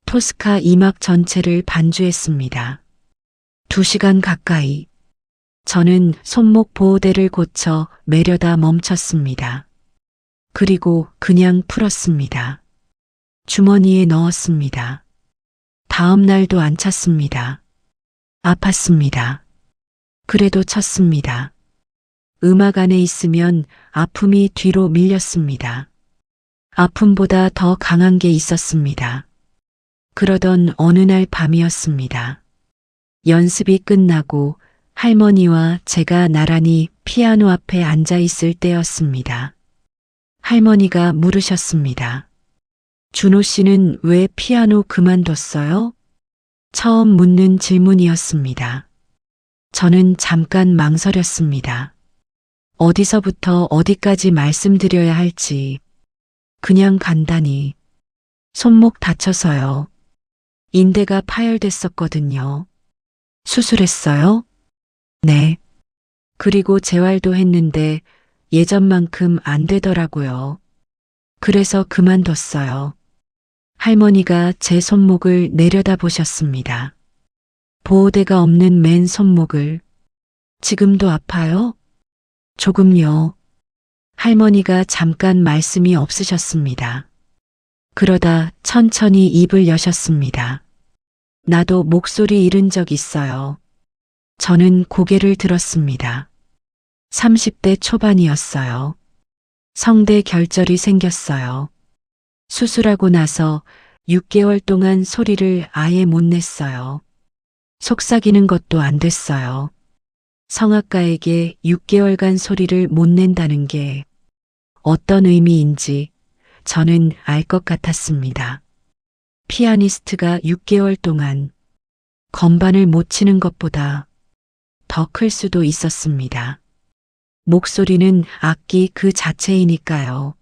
토스카 2막 전체를 반주했습니다. 2시간 가까이. 저는 손목 보호대를 고쳐 매려다 멈췄습니다. 그리고 그냥 풀었습니다. 주머니에 넣었습니다. 다음 날도 안 찼습니다. 아팠습니다. 그래도 쳤습니다. 음악 안에 있으면 아픔이 뒤로 밀렸습니다. 아픔보다 더 강한 게 있었습니다. 그러던 어느 날 밤이었습니다. 연습이 끝나고 할머니와 제가 나란히 피아노 앞에 앉아 있을 때였습니다. 할머니가 물으셨습니다. 준호 씨는 왜 피아노 그만뒀어요? 처음 묻는 질문이었습니다. 저는 잠깐 망설였습니다. 어디서부터 어디까지 말씀드려야 할지. 그냥 간단히. 손목 다쳐서요. 인대가 파열됐었거든요. 수술했어요? 네. 그리고 재활도 했는데 예전만큼 안 되더라고요. 그래서 그만뒀어요. 할머니가 제 손목을 내려다보셨습니다. 보호대가 없는 맨 손목을. 지금도 아파요? 조금요. 할머니가 잠깐 말씀이 없으셨습니다. 그러다 천천히 입을 여셨습니다. 나도 목소리 잃은 적 있어요. 저는 고개를 들었습니다. 30대 초반이었어요. 성대 결절이 생겼어요. 수술하고 나서 6개월 동안 소리를 아예 못 냈어요. 속삭이는 것도 안 됐어요. 성악가에게 6개월간 소리를 못 낸다는 게 어떤 의미인지 저는 알 것 같았습니다. 피아니스트가 6개월 동안 건반을 못 치는 것보다 더 클 수도 있었습니다. 목소리는 악기 그 자체이니까요.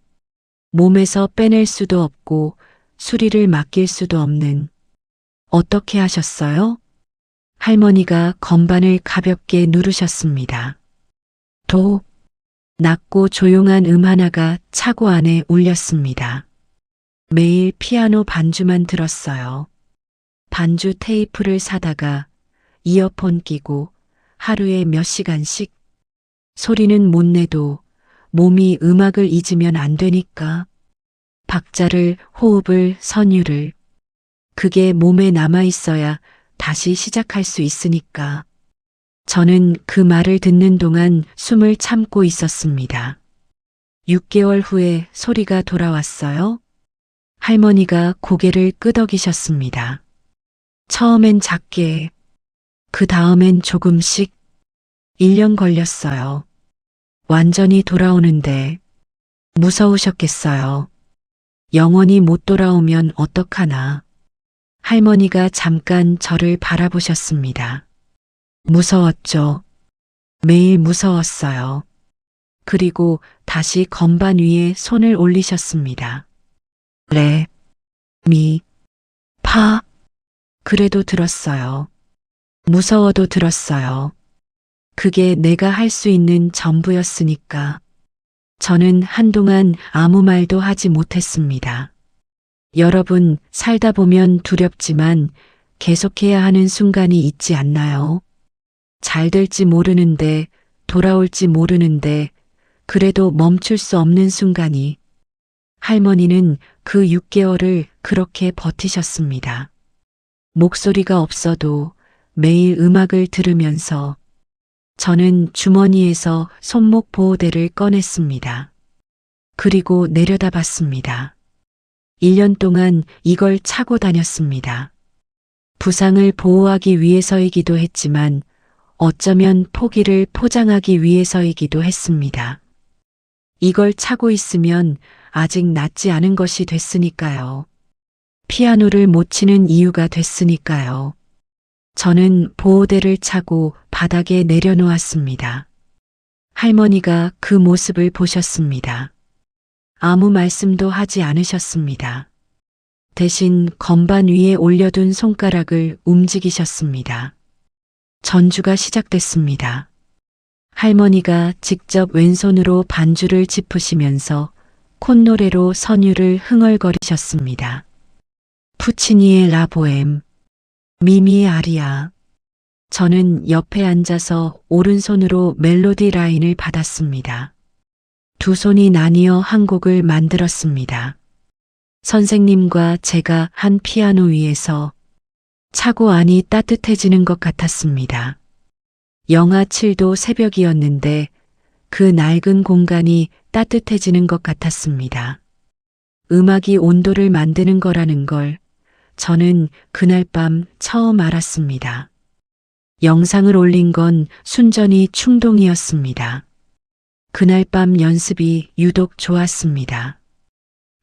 몸에서 빼낼 수도 없고 수리를 맡길 수도 없는. 어떻게 하셨어요? 할머니가 건반을 가볍게 누르셨습니다. 도. 낮고 조용한 하나가 차고 안에 울렸습니다. 매일 피아노 반주만 들었어요. 반주 테이프를 사다가 이어폰 끼고 하루에 몇 시간씩. 소리는 못 내도 몸이 음악을 잊으면 안 되니까. 박자를, 호흡을, 선율을. 그게 몸에 남아 있어야 다시 시작할 수 있으니까. 저는 그 말을 듣는 동안 숨을 참고 있었습니다. 6개월 후에 소리가 돌아왔어요. 할머니가 고개를 끄덕이셨습니다. 처음엔 작게, 그 다음엔 조금씩. 1년 걸렸어요. 완전히 돌아오는데 무서우셨겠어요. 영원히 못 돌아오면 어떡하나. 할머니가 잠깐 저를 바라보셨습니다. 무서웠죠. 매일 무서웠어요. 그리고 다시 건반 위에 손을 올리셨습니다. 레, 미, 파. 그래도 들었어요. 무서워도 들었어요. 그게 내가 할 수 있는 전부였으니까. 저는 한동안 아무 말도 하지 못했습니다. 여러분, 살다 보면 두렵지만 계속해야 하는 순간이 있지 않나요? 잘 될지 모르는데, 돌아올지 모르는데, 그래도 멈출 수 없는 순간이. 할머니는 그 6개월을 그렇게 버티셨습니다. 목소리가 없어도 매일 음악을 들으면서 저는 주머니에서 손목 보호대를 꺼냈습니다. 그리고 내려다봤습니다. 1년 동안 이걸 차고 다녔습니다. 부상을 보호하기 위해서이기도 했지만 어쩌면 포기를 포장하기 위해서이기도 했습니다. 이걸 차고 있으면 아직 낫지 않은 것이 됐으니까요. 피아노를 못 치는 이유가 됐으니까요. 저는 보호대를 차고 바닥에 내려놓았습니다. 할머니가 그 모습을 보셨습니다. 아무 말씀도 하지 않으셨습니다. 대신 건반 위에 올려둔 손가락을 움직이셨습니다. 전주가 시작됐습니다. 할머니가 직접 왼손으로 반주를 짚으시면서 콧노래로 선율을 흥얼거리셨습니다. 푸치니의 라보엠, 미미의 아리아. 저는 옆에 앉아서 오른손으로 멜로디 라인을 받았습니다. 두 손이 나뉘어 한 곡을 만들었습니다. 선생님과 제가 한 피아노 위에서 차고 안이 따뜻해지는 것 같았습니다. 영하 7도 새벽이었는데 그 낡은 공간이 따뜻해지는 것 같았습니다. 음악이 온도를 만드는 거라는 걸 저는 그날 밤 처음 알았습니다. 영상을 올린 건 순전히 충동이었습니다. 그날 밤 연습이 유독 좋았습니다.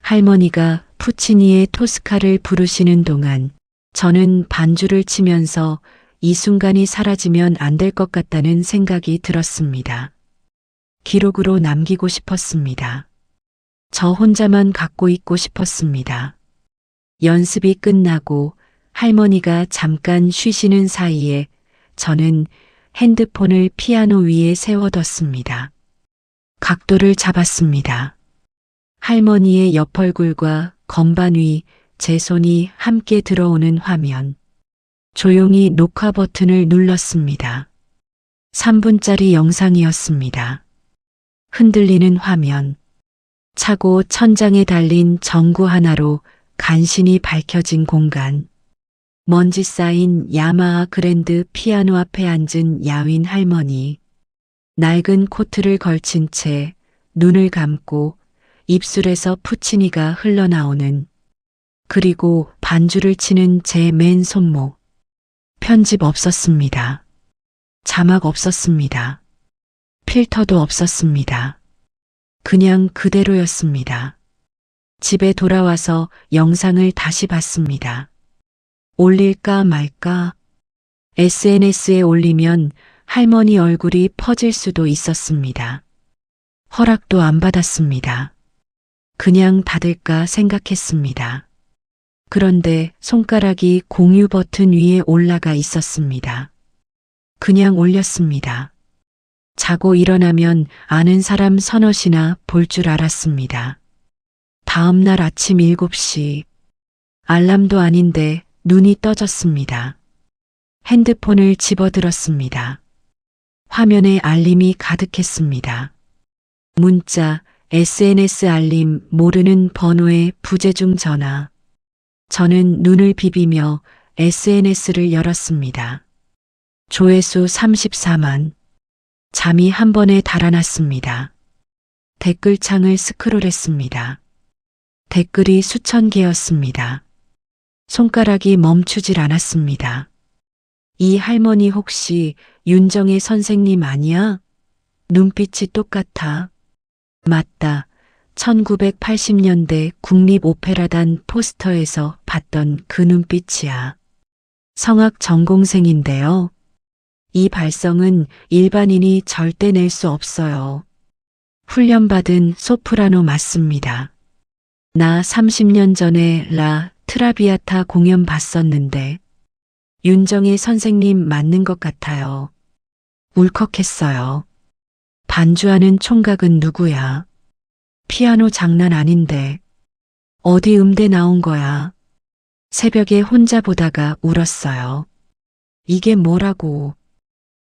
할머니가 푸치니의 토스카를 부르시는 동안 저는 반주를 치면서 이 순간이 사라지면 안 될 것 같다는 생각이 들었습니다. 기록으로 남기고 싶었습니다. 저 혼자만 갖고 있고 싶었습니다. 연습이 끝나고 할머니가 잠깐 쉬시는 사이에 저는 핸드폰을 피아노 위에 세워뒀습니다. 각도를 잡았습니다. 할머니의 옆 얼굴과 건반 위 제 손이 함께 들어오는 화면. 조용히 녹화 버튼을 눌렀습니다. 3분짜리 영상이었습니다. 흔들리는 화면. 차고 천장에 달린 전구 하나로 간신히 밝혀진 공간. 먼지 쌓인 야마하 그랜드 피아노 앞에 앉은 야윈 할머니. 낡은 코트를 걸친 채 눈을 감고 입술에서 푸치니가 흘러나오는, 그리고 반주를 치는 제 맨 손목. 편집 없었습니다. 자막 없었습니다. 필터도 없었습니다. 그냥 그대로였습니다. 집에 돌아와서 영상을 다시 봤습니다. 올릴까 말까? SNS에 올리면 할머니 얼굴이 퍼질 수도 있었습니다. 허락도 안 받았습니다. 그냥 닫을까 생각했습니다. 그런데 손가락이 공유 버튼 위에 올라가 있었습니다. 그냥 올렸습니다. 자고 일어나면 아는 사람 서너시나 볼 줄 알았습니다. 다음 날 아침 7시. 알람도 아닌데 눈이 떠졌습니다. 핸드폰을 집어들었습니다. 화면에 알림이 가득했습니다. 문자, SNS 알림, 모르는 번호의 부재중 전화. 저는 눈을 비비며 SNS를 열었습니다. 조회수 34만. 잠이 한 번에 달아났습니다. 댓글창을 스크롤했습니다. 댓글이 수천 개였습니다. 손가락이 멈추질 않았습니다. 이 할머니 혹시 윤정혜 선생님 아니야? 눈빛이 똑같아. 맞다. 1980년대 국립오페라단 포스터에서 봤던 그 눈빛이야. 성악 전공생인데요. 이 발성은 일반인이 절대 낼 수 없어요. 훈련받은 소프라노 맞습니다. 나 30년 전에 라 트라비아타 공연 봤었는데 윤정혜 선생님 맞는 것 같아요. 울컥했어요. 반주하는 총각은 누구야? 피아노 장난 아닌데. 어디 음대 나온 거야? 새벽에 혼자 보다가 울었어요. 이게 뭐라고?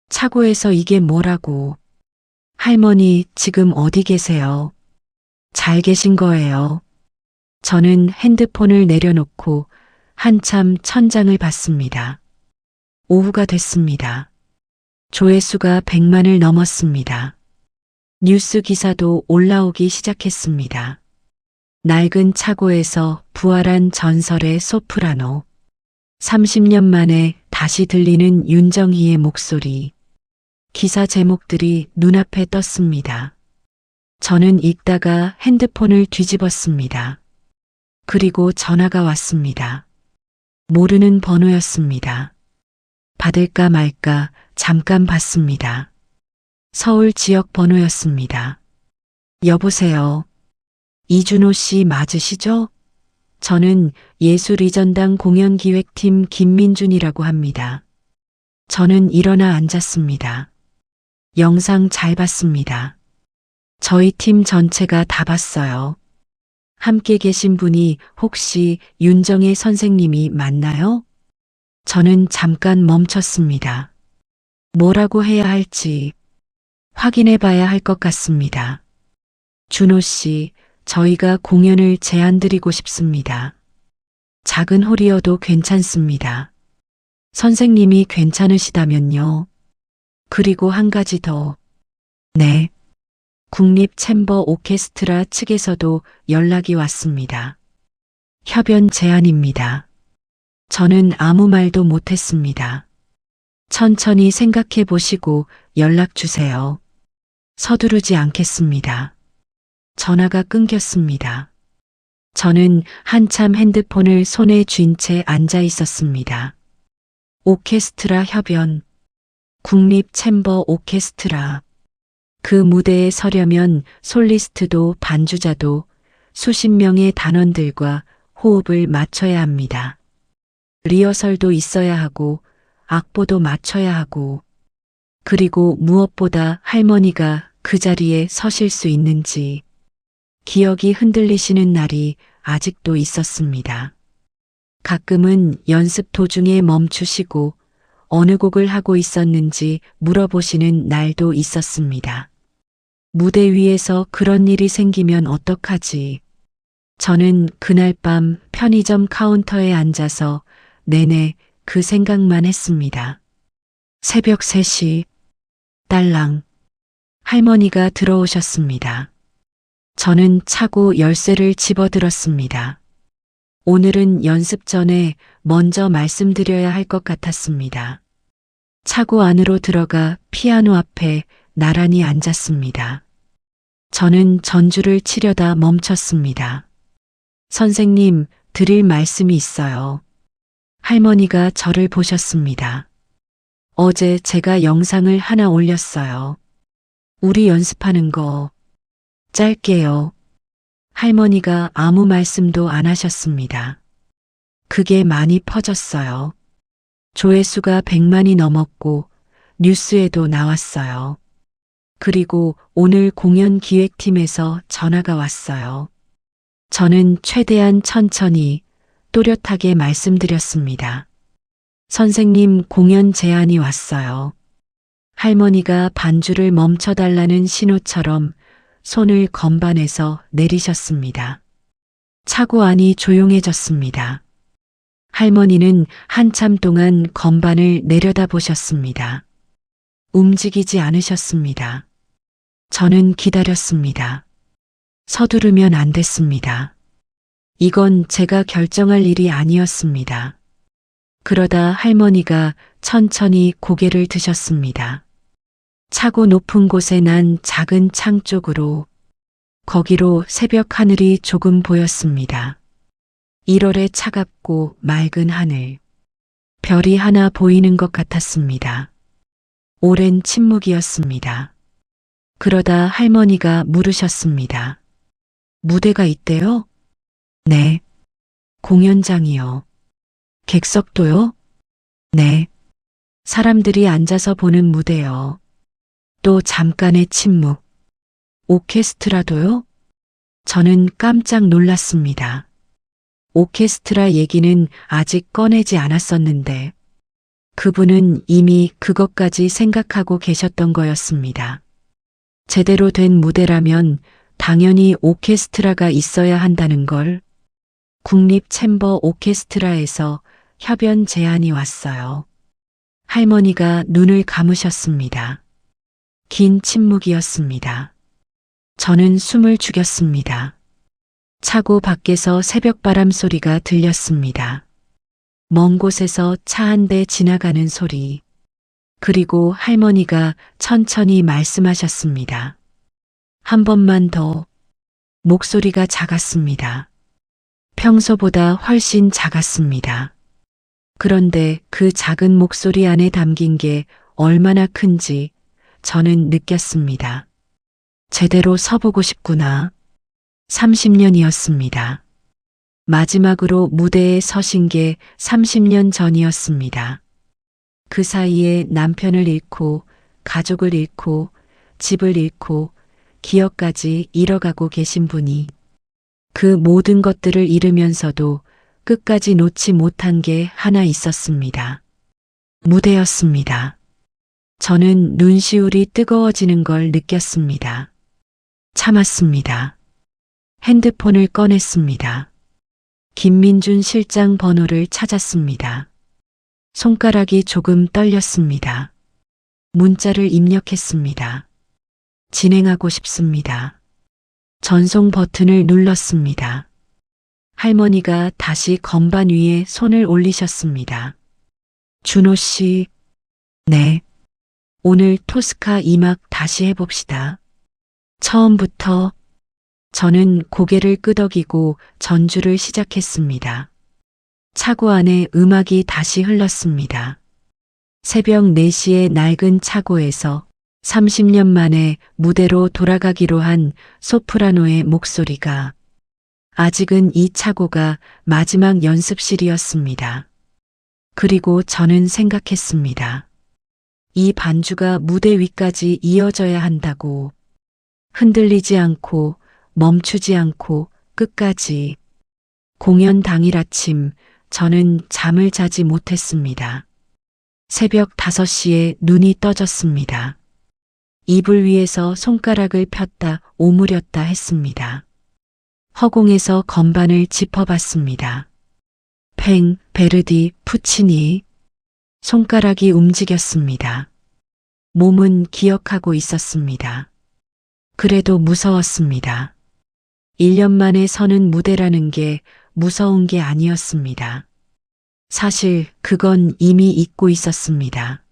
차고에서 이게 뭐라고? 할머니 지금 어디 계세요? 잘 계신 거예요. 저는 핸드폰을 내려놓고 한참 천장을 봤습니다. 오후가 됐습니다. 조회수가 100만을 넘었습니다. 뉴스 기사도 올라오기 시작했습니다. 낡은 차고에서 부활한 전설의 소프라노. 30년 만에 다시 들리는 윤정희의 목소리. 기사 제목들이 눈앞에 떴습니다. 저는 읽다가 핸드폰을 뒤집었습니다. 그리고 전화가 왔습니다. 모르는 번호였습니다. 받을까 말까 잠깐 봤습니다. 서울 지역 번호였습니다. 여보세요. 이준호 씨 맞으시죠? 저는 예술이전당 공연기획팀 김민준이라고 합니다. 저는 일어나 앉았습니다. 영상 잘 봤습니다. 저희 팀 전체가 다 봤어요. 함께 계신 분이 혹시 윤정혜 선생님이 맞나요? 저는 잠깐 멈췄습니다. 뭐라고 해야 할지 확인해 봐야 할 것 같습니다. 준호 씨, 저희가 공연을 제안드리고 싶습니다. 작은 홀이어도 괜찮습니다. 선생님이 괜찮으시다면요. 그리고 한 가지 더. 네. 국립 챔버 오케스트라 측에서도 연락이 왔습니다. 협연 제안입니다. 저는 아무 말도 못했습니다. 천천히 생각해 보시고 연락 주세요. 서두르지 않겠습니다. 전화가 끊겼습니다. 저는 한참 핸드폰을 손에 쥔 채 앉아 있었습니다. 오케스트라 협연, 국립 챔버 오케스트라. 그 무대에 서려면 솔리스트도 반주자도 수십 명의 단원들과 호흡을 맞춰야 합니다. 리허설도 있어야 하고 악보도 맞춰야 하고 그리고 무엇보다 할머니가 그 자리에 서실 수 있는지 기억이 흔들리시는 날이 아직도 있었습니다. 가끔은 연습 도중에 멈추시고 어느 곡을 하고 있었는지 물어보시는 날도 있었습니다. 무대 위에서 그런 일이 생기면 어떡하지? 저는 그날 밤 편의점 카운터에 앉아서 내내 그 생각만 했습니다. 새벽 3시, 딸랑. 할머니가 들어오셨습니다. 저는 차고 열쇠를 집어들었습니다. 오늘은 연습 전에 먼저 말씀드려야 할 것 같았습니다. 차고 안으로 들어가 피아노 앞에 나란히 앉았습니다. 저는 전주를 치려다 멈췄습니다. 선생님, 드릴 말씀이 있어요. 할머니가 저를 보셨습니다. 어제 제가 영상을 하나 올렸어요. 우리 연습하는 거 짧게요. 할머니가 아무 말씀도 안 하셨습니다. 그게 많이 퍼졌어요. 조회수가 100만이 넘었고 뉴스에도 나왔어요. 그리고 오늘 공연 기획팀에서 전화가 왔어요. 저는 최대한 천천히 또렷하게 말씀드렸습니다. 선생님 공연 제안이 왔어요. 할머니가 반주를 멈춰달라는 신호처럼 손을 건반에서 내리셨습니다. 차고 안이 조용해졌습니다. 할머니는 한참 동안 건반을 내려다보셨습니다. 움직이지 않으셨습니다. 저는 기다렸습니다. 서두르면 안 됐습니다. 이건 제가 결정할 일이 아니었습니다. 그러다 할머니가 천천히 고개를 드셨습니다. 차고 높은 곳에 난 작은 창 쪽으로, 거기로 새벽 하늘이 조금 보였습니다. 1월의 차갑고 맑은 하늘. 별이 하나 보이는 것 같았습니다. 오랜 침묵이었습니다. 그러다 할머니가 물으셨습니다. 무대가 있대요? 네. 공연장이요. 객석도요? 네. 사람들이 앉아서 보는 무대요. 또 잠깐의 침묵. 오케스트라도요? 저는 깜짝 놀랐습니다. 오케스트라 얘기는 아직 꺼내지 않았었는데 그분은 이미 그것까지 생각하고 계셨던 거였습니다. 제대로 된 무대라면 당연히 오케스트라가 있어야 한다는 걸. 국립 챔버 오케스트라에서 협연 제안이 왔어요. 할머니가 눈을 감으셨습니다. 긴 침묵이었습니다. 저는 숨을 죽였습니다. 차고 밖에서 새벽바람 소리가 들렸습니다. 먼 곳에서 차 한 대 지나가는 소리. 그리고 할머니가 천천히 말씀하셨습니다. 한 번만 더. 목소리가 작았습니다. 평소보다 훨씬 작았습니다. 그런데 그 작은 목소리 안에 담긴 게 얼마나 큰지 저는 느꼈습니다. 제대로 서보고 싶구나. 30년이었습니다. 마지막으로 무대에 서신 게 30년 전이었습니다. 그 사이에 남편을 잃고 가족을 잃고 집을 잃고 기억까지 잃어가고 계신 분이 그 모든 것들을 잃으면서도 끝까지 놓지 못한 게 하나 있었습니다. 무대였습니다. 저는 눈시울이 뜨거워지는 걸 느꼈습니다. 참았습니다. 핸드폰을 꺼냈습니다. 김민준 실장 번호를 찾았습니다. 손가락이 조금 떨렸습니다. 문자를 입력했습니다. 진행하고 싶습니다. 전송 버튼을 눌렀습니다. 할머니가 다시 건반 위에 손을 올리셨습니다. 준호 씨, 네. 오늘 토스카 2막 다시 해봅시다. 처음부터. 저는 고개를 끄덕이고 전주를 시작했습니다. 차고 안에 음악이 다시 흘렀습니다. 새벽 4시에 낡은 차고에서 30년 만에 무대로 돌아가기로 한 소프라노의 목소리가, 아직은 이 차고가 마지막 연습실이었습니다. 그리고 저는 생각했습니다. 이 반주가 무대 위까지 이어져야 한다고. 흔들리지 않고 멈추지 않고 끝까지. 공연 당일 아침 저는 잠을 자지 못했습니다. 새벽 5시에 눈이 떠졌습니다. 이불 위에서 손가락을 폈다 오므렸다 했습니다. 허공에서 건반을 짚어봤습니다. 팽, 베르디, 푸치니. 손가락이 움직였습니다. 몸은 기억하고 있었습니다. 그래도 무서웠습니다. 1년 만에 서는 무대라는 게 무서운 게 아니었습니다. 사실 그건 이미 잊고 있었습니다.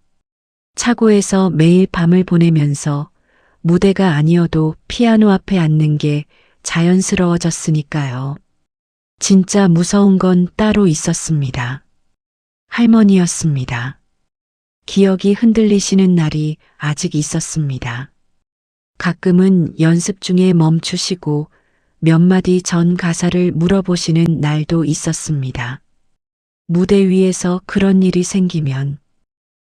차고에서 매일 밤을 보내면서 무대가 아니어도 피아노 앞에 앉는 게 자연스러워졌으니까요. 진짜 무서운 건 따로 있었습니다. 할머니였습니다. 기억이 흔들리시는 날이 아직 있었습니다. 가끔은 연습 중에 멈추시고 몇 마디 전 가사를 물어보시는 날도 있었습니다. 무대 위에서 그런 일이 생기면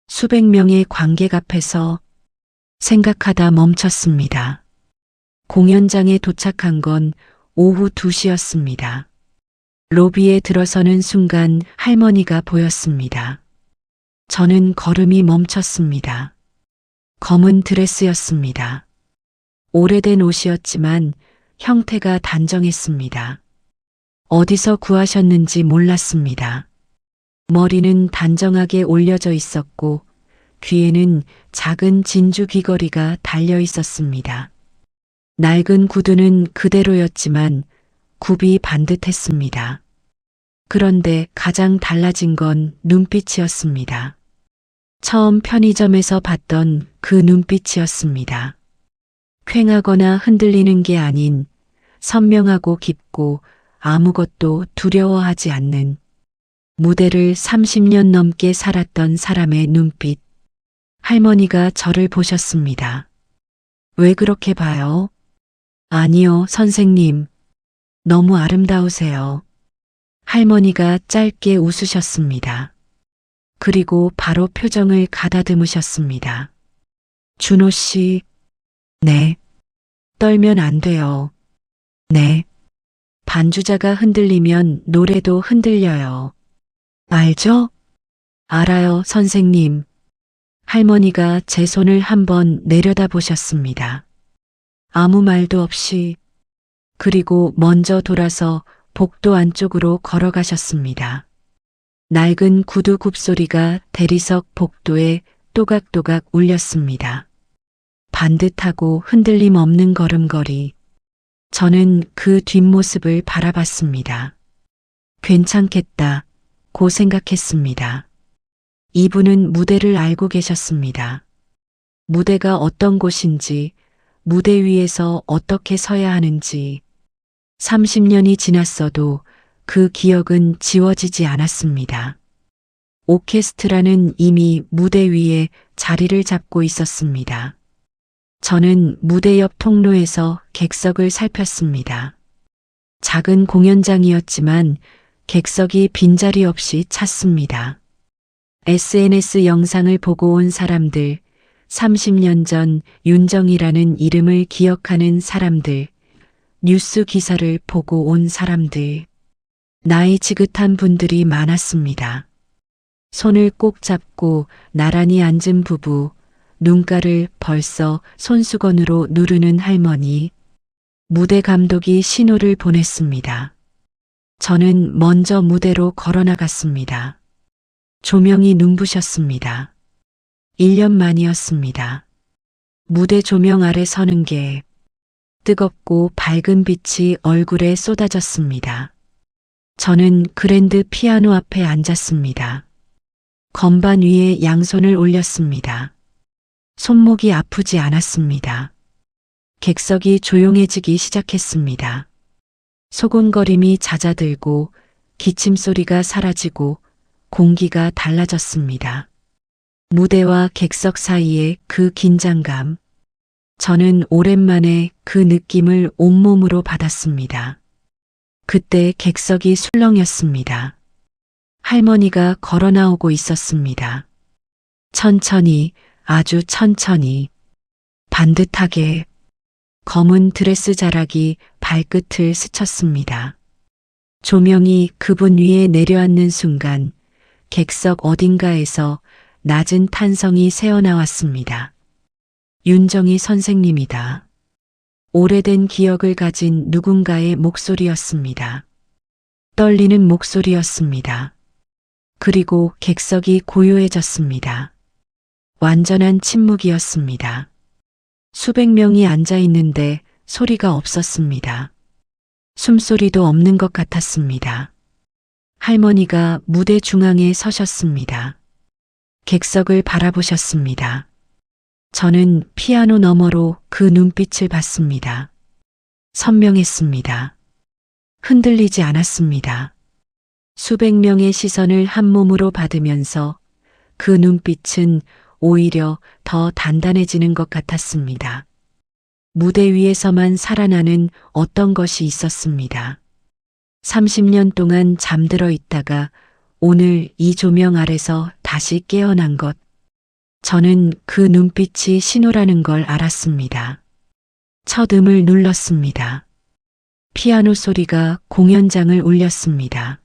수백 명의 관객 앞에서 생각하다 멈췄습니다. 공연장에 도착한 건 오후 2시였습니다. 로비에 들어서는 순간 할머니가 보였습니다. 저는 걸음이 멈췄습니다. 검은 드레스였습니다. 오래된 옷이었지만 형태가 단정했습니다. 어디서 구하셨는지 몰랐습니다. 머리는 단정하게 올려져 있었고 귀에는 작은 진주 귀걸이가 달려 있었습니다. 낡은 구두는 그대로였지만 굽이 반듯했습니다. 그런데 가장 달라진 건 눈빛이었습니다. 처음 편의점에서 봤던 그 눈빛이었습니다. 퀭하거나 흔들리는 게 아닌 선명하고 깊고 아무것도 두려워하지 않는 무대를 30년 넘게 살았던 사람의 눈빛. 할머니가 저를 보셨습니다. 왜 그렇게 봐요? 아니요, 선생님. 너무 아름다우세요. 할머니가 짧게 웃으셨습니다. 그리고 바로 표정을 가다듬으셨습니다. 준호 씨. 네. 떨면 안 돼요. 네. 반주자가 흔들리면 노래도 흔들려요. 알죠? 알아요, 선생님. 할머니가 제 손을 한번 내려다 보셨습니다. 아무 말도 없이. 그리고 먼저 돌아서 복도 안쪽으로 걸어가셨습니다. 낡은 구두 굽소리가 대리석 복도에 또각또각 울렸습니다. 반듯하고 흔들림 없는 걸음걸이. 저는 그 뒷모습을 바라봤습니다. 괜찮겠다 고 생각했습니다. 이분은 무대를 알고 계셨습니다. 무대가 어떤 곳인지, 무대 위에서 어떻게 서야 하는지. 30년이 지났어도 그 기억은 지워지지 않았습니다. 오케스트라는 이미 무대 위에 자리를 잡고 있었습니다. 저는 무대 옆 통로에서 객석을 살폈습니다. 작은 공연장이었지만 객석이 빈자리 없이 찼습니다. SNS 영상을 보고 온 사람들, 30년 전 윤정이라는 이름을 기억하는 사람들, 뉴스 기사를 보고 온 사람들, 나이 지긋한 분들이 많았습니다. 손을 꼭 잡고 나란히 앉은 부부, 눈가를 벌써 손수건으로 누르는 할머니, 무대 감독이 신호를 보냈습니다. 저는 먼저 무대로 걸어나갔습니다. 조명이 눈부셨습니다. 1년 만이었습니다. 무대 조명 아래 서는 게 뜨겁고 밝은 빛이 얼굴에 쏟아졌습니다. 저는 그랜드 피아노 앞에 앉았습니다. 건반 위에 양손을 올렸습니다. 손목이 아프지 않았습니다. 객석이 조용해지기 시작했습니다. 소곤거림이 잦아들고 기침 소리가 사라지고 공기가 달라졌습니다. 무대와 객석 사이의 그 긴장감. 저는 오랜만에 그 느낌을 온몸으로 받았습니다. 그때 객석이 술렁였습니다. 할머니가 걸어 나오고 있었습니다. 천천히, 아주 천천히, 반듯하게. 검은 드레스 자락이 발끝을 스쳤습니다. 조명이 그분 위에 내려앉는 순간 객석 어딘가에서 낮은 탄성이 새어나왔습니다. 윤정이 선생님이다. 오래된 기억을 가진 누군가의 목소리였습니다. 떨리는 목소리였습니다. 그리고 객석이 고요해졌습니다. 완전한 침묵이었습니다. 수백 명이 앉아 있는데 소리가 없었습니다. 숨소리도 없는 것 같았습니다. 할머니가 무대 중앙에 서셨습니다. 객석을 바라보셨습니다. 저는 피아노 너머로 그 눈빛을 봤습니다. 선명했습니다. 흔들리지 않았습니다. 수백 명의 시선을 한 몸으로 받으면서 그 눈빛은 오히려 더 단단해지는 것 같았습니다. 무대 위에서만 살아나는 어떤 것이 있었습니다. 30년 동안 잠들어 있다가 오늘 이 조명 아래서 다시 깨어난 것. 저는 그 눈빛이 신호라는 걸 알았습니다. 첫 음을 눌렀습니다. 피아노 소리가 공연장을 울렸습니다.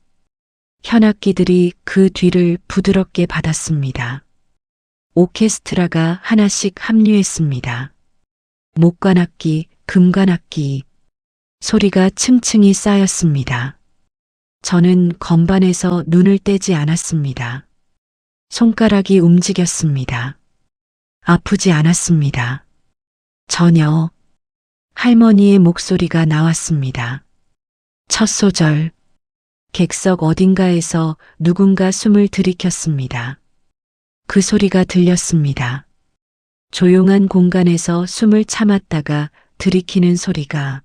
현악기들이 그 뒤를 부드럽게 받았습니다. 오케스트라가 하나씩 합류했습니다. 목관악기, 금관악기, 소리가 층층이 쌓였습니다. 저는 건반에서 눈을 떼지 않았습니다. 손가락이 움직였습니다. 아프지 않았습니다. 전혀. 할머니의 목소리가 나왔습니다. 첫 소절. 객석 어딘가에서 누군가 숨을 들이켰습니다. 그 소리가 들렸습니다. 조용한 공간에서 숨을 참았다가 들이키는 소리가.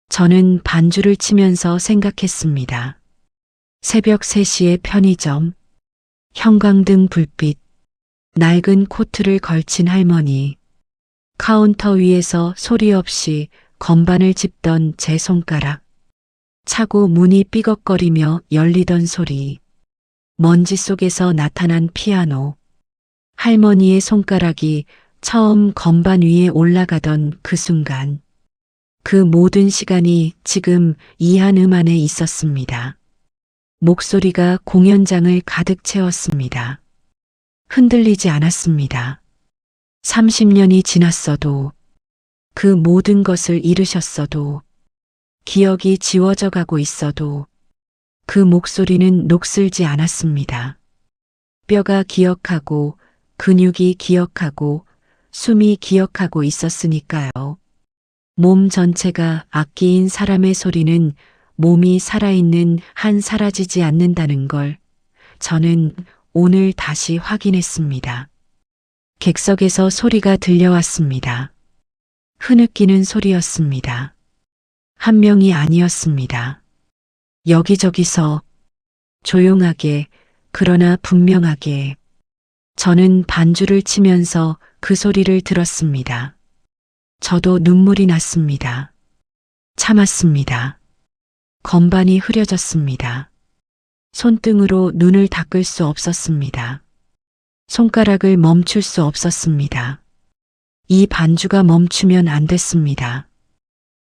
저는 반주를 치면서 생각했습니다. 새벽 3시의 편의점, 형광등 불빛, 낡은 코트를 걸친 할머니, 카운터 위에서 소리 없이 건반을 짚던 제 손가락, 차고 문이 삐걱거리며 열리던 소리, 먼지 속에서 나타난 피아노, 할머니의 손가락이 처음 건반 위에 올라가던 그 순간, 그 모든 시간이 지금 이 한 안에 있었습니다. 목소리가 공연장을 가득 채웠습니다. 흔들리지 않았습니다. 30년이 지났어도, 그 모든 것을 잃으셨어도, 기억이 지워져 가고 있어도 그 목소리는 녹슬지 않았습니다. 뼈가 기억하고 근육이 기억하고 숨이 기억하고 있었으니까요. 몸 전체가 악기인 사람의 소리는 몸이 살아있는 한 사라지지 않는다는 걸 저는 오늘 다시 확인했습니다. 객석에서 소리가 들려왔습니다. 흐느끼는 소리였습니다. 한 명이 아니었습니다. 여기저기서 조용하게 그러나 분명하게 저는 반주를 치면서 그 소리를 들었습니다. 저도 눈물이 났습니다. 참았습니다. 건반이 흐려졌습니다. 손등으로 눈을 닦을 수 없었습니다. 손가락을 멈출 수 없었습니다. 이 반주가 멈추면 안 됐습니다.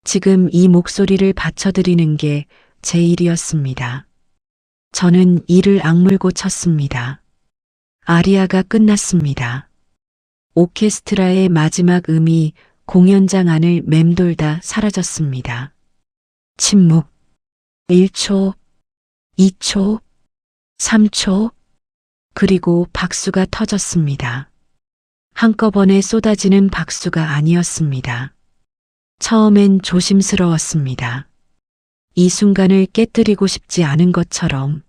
지금 이 목소리를 바쳐드리는 게 제 일이었습니다. 저는 이를 악물고 쳤습니다. 아리아가 끝났습니다. 오케스트라의 마지막 음이 공연장 안을 맴돌다 사라졌습니다. 침묵. 1초, 2초, 3초, 그리고 박수가 터졌습니다. 한꺼번에 쏟아지는 박수가 아니었습니다. 처음엔 조심스러웠습니다. 이 순간을 깨뜨리고 싶지 않은 것처럼.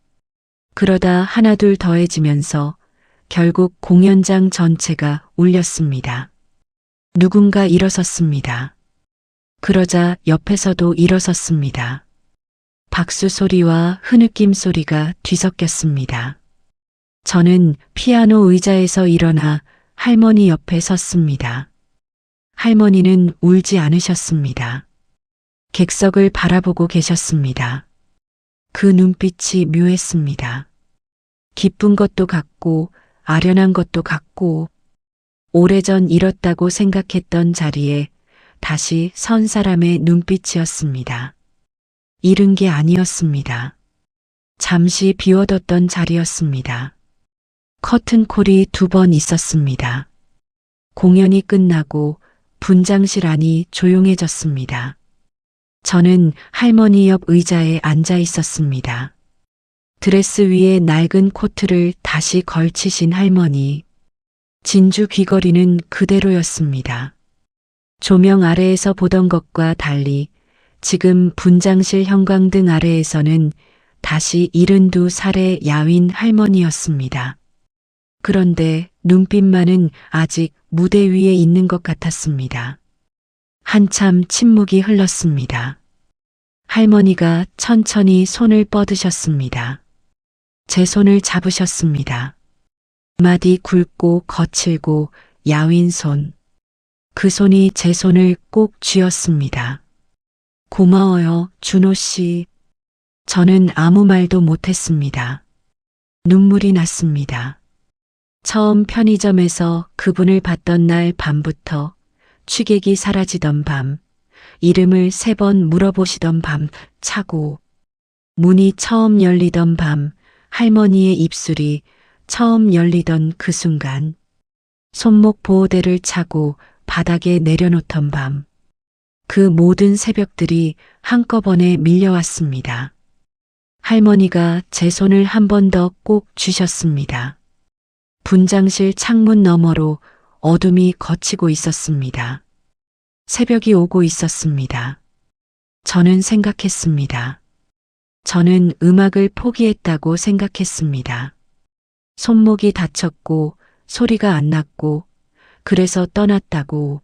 그러다 하나둘 더해지면서 결국 공연장 전체가 울렸습니다. 누군가 일어섰습니다. 그러자 옆에서도 일어섰습니다. 박수 소리와 흐느낌 소리가 뒤섞였습니다. 저는 피아노 의자에서 일어나 할머니 옆에 섰습니다. 할머니는 울지 않으셨습니다. 객석을 바라보고 계셨습니다. 그 눈빛이 묘했습니다. 기쁜 것도 같고 아련한 것도 같고 오래전 잃었다고 생각했던 자리에 다시 선 사람의 눈빛이었습니다. 잃은 게 아니었습니다. 잠시 비워뒀던 자리였습니다. 커튼콜이 2번 있었습니다. 공연이 끝나고 분장실 안이 조용해졌습니다. 저는 할머니 옆 의자에 앉아 있었습니다. 드레스 위에 낡은 코트를 다시 걸치신 할머니. 진주 귀걸이는 그대로였습니다. 조명 아래에서 보던 것과 달리 지금 분장실 형광등 아래에서는 다시 72살의 야윈 할머니였습니다. 그런데 눈빛만은 아직 무대 위에 있는 것 같았습니다. 한참 침묵이 흘렀습니다. 할머니가 천천히 손을 뻗으셨습니다. 제 손을 잡으셨습니다. 마디 굵고 거칠고 야윈 손. 그 손이 제 손을 꼭 쥐었습니다. 고마워요, 준호 씨. 저는 아무 말도 못했습니다. 눈물이 났습니다. 처음 편의점에서 그분을 봤던 날 밤부터 취객이 사라지던 밤, 이름을 3번 물어보시던 밤, 차고, 문이 처음 열리던 밤, 할머니의 입술이 처음 열리던 그 순간, 손목 보호대를 차고 바닥에 내려놓던 밤, 그 모든 새벽들이 한꺼번에 밀려왔습니다. 할머니가 제 손을 한 번 더 꼭 쥐셨습니다. 분장실 창문 너머로 어둠이 걷히고 있었습니다. 새벽이 오고 있었습니다. 저는 생각했습니다. 저는 음악을 포기했다고 생각했습니다. 손목이 다쳤고 소리가 안 났고 그래서 떠났다고.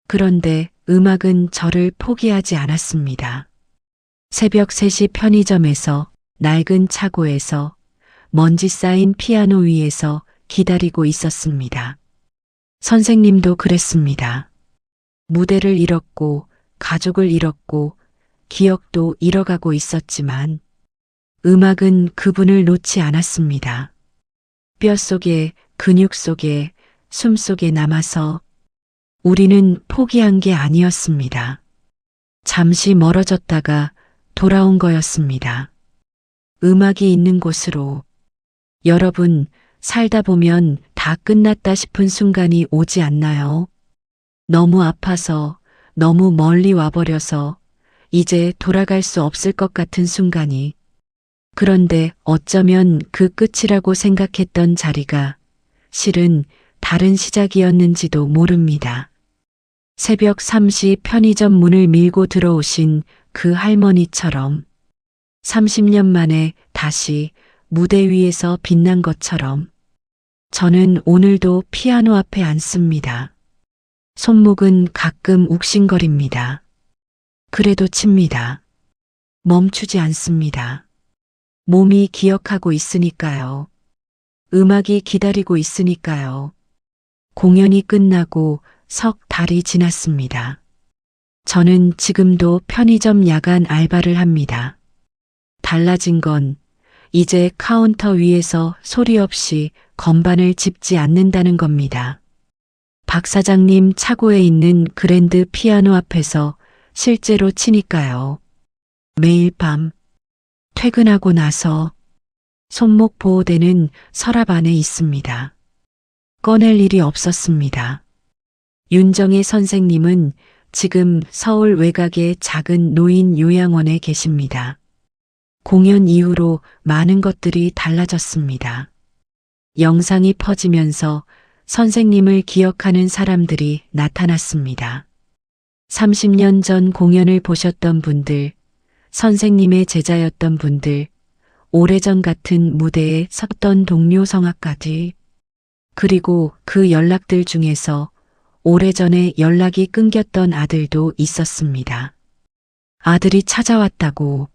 그런데 음악은 저를 포기하지 않았습니다. 새벽 3시 편의점에서 낡은 차고에서 먼지 쌓인 피아노 위에서 기다리고 있었습니다. 선생님도 그랬습니다. 무대를 잃었고 가족을 잃었고 기억도 잃어가고 있었지만 음악은 그분을 놓지 않았습니다. 뼛속에, 근육 속에, 숨 속에 남아서 우리는 포기한 게 아니었습니다. 잠시 멀어졌다가 돌아온 거였습니다. 음악이 있는 곳으로. 여러분, 살다 보면 다 끝났다 싶은 순간이 오지 않나요? 너무 아파서, 너무 멀리 와버려서 이제 돌아갈 수 없을 것 같은 순간이. 그런데 어쩌면 그 끝이라고 생각했던 자리가 실은 다른 시작이었는지도 모릅니다. 새벽 3시 편의점 문을 밀고 들어오신 그 할머니처럼 30년 만에 다시 무대 위에서 빛난 것처럼 저는 오늘도 피아노 앞에 앉습니다. 손목은 가끔 욱신거립니다. 그래도 칩니다. 멈추지 않습니다. 몸이 기억하고 있으니까요. 음악이 기다리고 있으니까요. 공연이 끝나고 석 달이 지났습니다. 저는 지금도 편의점 야간 알바를 합니다. 달라진 건 이제 카운터 위에서 소리 없이 건반을 짚지 않는다는 겁니다. 박 사장님 차고에 있는 그랜드 피아노 앞에서 실제로 치니까요. 매일 밤 퇴근하고 나서 손목 보호대는 서랍 안에 있습니다. 꺼낼 일이 없었습니다. 윤정희 선생님은 지금 서울 외곽의 작은 노인 요양원에 계십니다. 공연 이후로 많은 것들이 달라졌습니다. 영상이 퍼지면서 선생님을 기억하는 사람들이 나타났습니다. 30년 전 공연을 보셨던 분들, 선생님의 제자였던 분들, 오래전 같은 무대에 섰던 동료 성악까지, 그리고 그 연락들 중에서 오래전에 연락이 끊겼던 아들도 있었습니다. 아들이 찾아왔다고,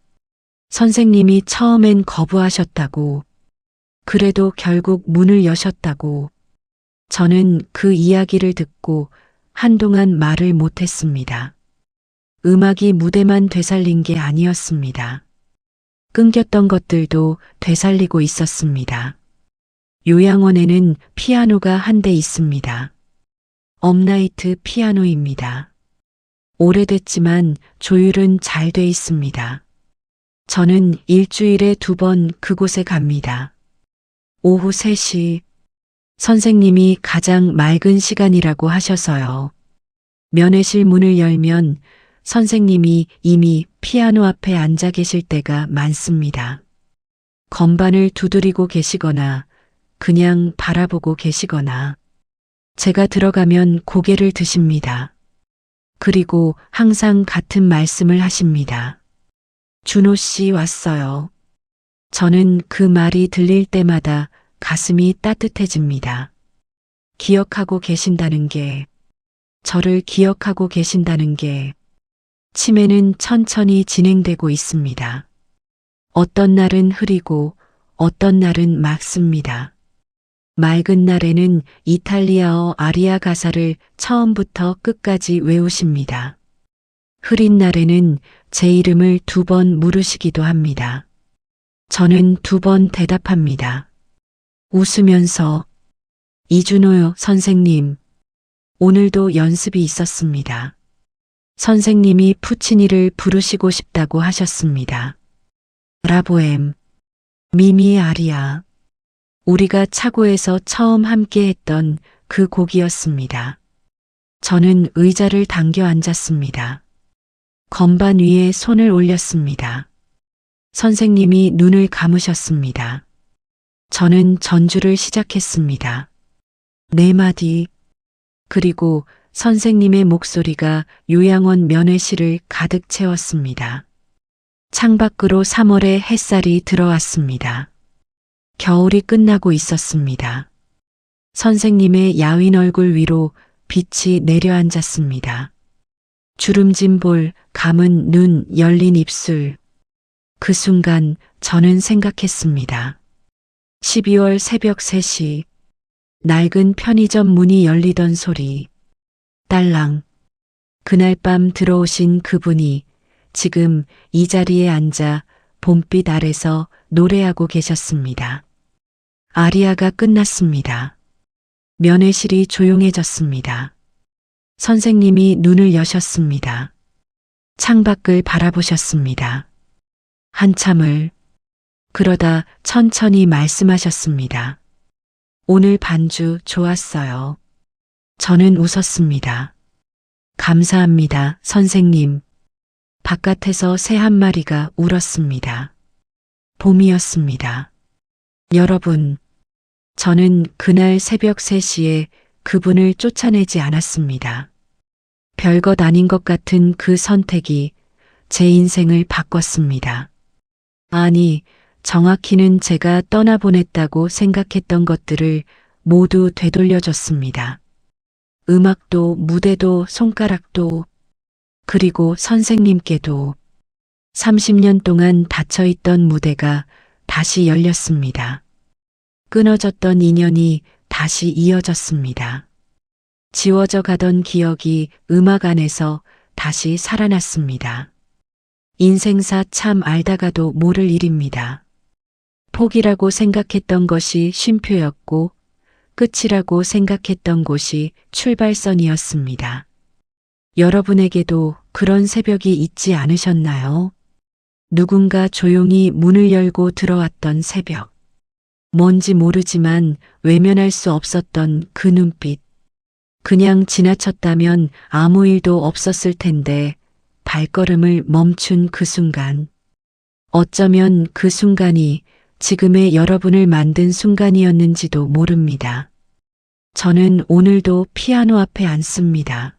선생님이 처음엔 거부하셨다고, 그래도 결국 문을 여셨다고. 저는 그 이야기를 듣고 한동안 말을 못했습니다. 음악이 무대만 되살린 게 아니었습니다. 끊겼던 것들도 되살리고 있었습니다. 요양원에는 피아노가 한 대 있습니다. 업라이트 피아노입니다. 오래됐지만 조율은 잘 돼 있습니다. 저는 일주일에 2번 그곳에 갑니다. 오후 3시, 선생님이 가장 맑은 시간이라고 하셔서요. 면회실 문을 열면 선생님이 이미 피아노 앞에 앉아 계실 때가 많습니다. 건반을 두드리고 계시거나 그냥 바라보고 계시거나 제가 들어가면 고개를 드십니다. 그리고 항상 같은 말씀을 하십니다. 준호 씨 왔어요. 저는 그 말이 들릴 때마다 가슴이 따뜻해집니다. 기억하고 계신다는 게, 저를 기억하고 계신다는 게, 치매는 천천히 진행되고 있습니다. 어떤 날은 흐리고 어떤 날은 맑습니다. 맑은 날에는 이탈리아어 아리아 가사를 처음부터 끝까지 외우십니다. 흐린 날에는 제 이름을 2번 물으시기도 합니다. 저는 2번 대답합니다. 웃으면서 이준호요 선생님, 오늘도 연습이 있었습니다. 선생님이 푸치니를 부르시고 싶다고 하셨습니다. 라보엠, 미미 아리아, 우리가 차고에서 처음 함께 했던 그 곡이었습니다. 저는 의자를 당겨 앉았습니다. 건반 위에 손을 올렸습니다. 선생님이 눈을 감으셨습니다. 저는 전주를 시작했습니다. 4마디. 그리고 선생님의 목소리가 요양원 면회실을 가득 채웠습니다. 창밖으로 3월의 햇살이 들어왔습니다. 겨울이 끝나고 있었습니다. 선생님의 야윈 얼굴 위로 빛이 내려앉았습니다. 주름진 볼, 감은 눈, 열린 입술. 그 순간 저는 생각했습니다. 12월 새벽 3시, 낡은 편의점 문이 열리던 소리. 딸랑. 그날 밤 들어오신 그분이 지금 이 자리에 앉아 봄빛 아래서 노래하고 계셨습니다. 아리아가 끝났습니다. 면회실이 조용해졌습니다. 선생님이 눈을 여셨습니다. 창밖을 바라보셨습니다. 한참을. 그러다 천천히 말씀하셨습니다. 오늘 반주 좋았어요. 저는 웃었습니다. 감사합니다, 선생님. 바깥에서 새 한 마리가 울었습니다. 봄이었습니다. 여러분, 저는 그날 새벽 3시에 그분을 쫓아내지 않았습니다. 별것 아닌 것 같은 그 선택이 제 인생을 바꿨습니다. 아니, 정확히는 제가 떠나보냈다고 생각했던 것들을 모두 되돌려줬습니다. 음악도, 무대도, 손가락도, 그리고 선생님께도. 30년 동안 닫혀있던 무대가 다시 열렸습니다. 끊어졌던 인연이 다시 이어졌습니다. 지워져 가던 기억이 음악 안에서 다시 살아났습니다. 인생사 참 알다가도 모를 일입니다. 포기라고 생각했던 것이 쉼표였고 끝이라고 생각했던 곳이 출발선이었습니다. 여러분에게도 그런 새벽이 있지 않으셨나요? 누군가 조용히 문을 열고 들어왔던 새벽. 뭔지 모르지만 외면할 수 없었던 그 눈빛. 그냥 지나쳤다면 아무 일도 없었을 텐데 발걸음을 멈춘 그 순간. 어쩌면 그 순간이 지금의 여러분을 만든 순간이었는지도 모릅니다. 저는 오늘도 피아노 앞에 앉습니다.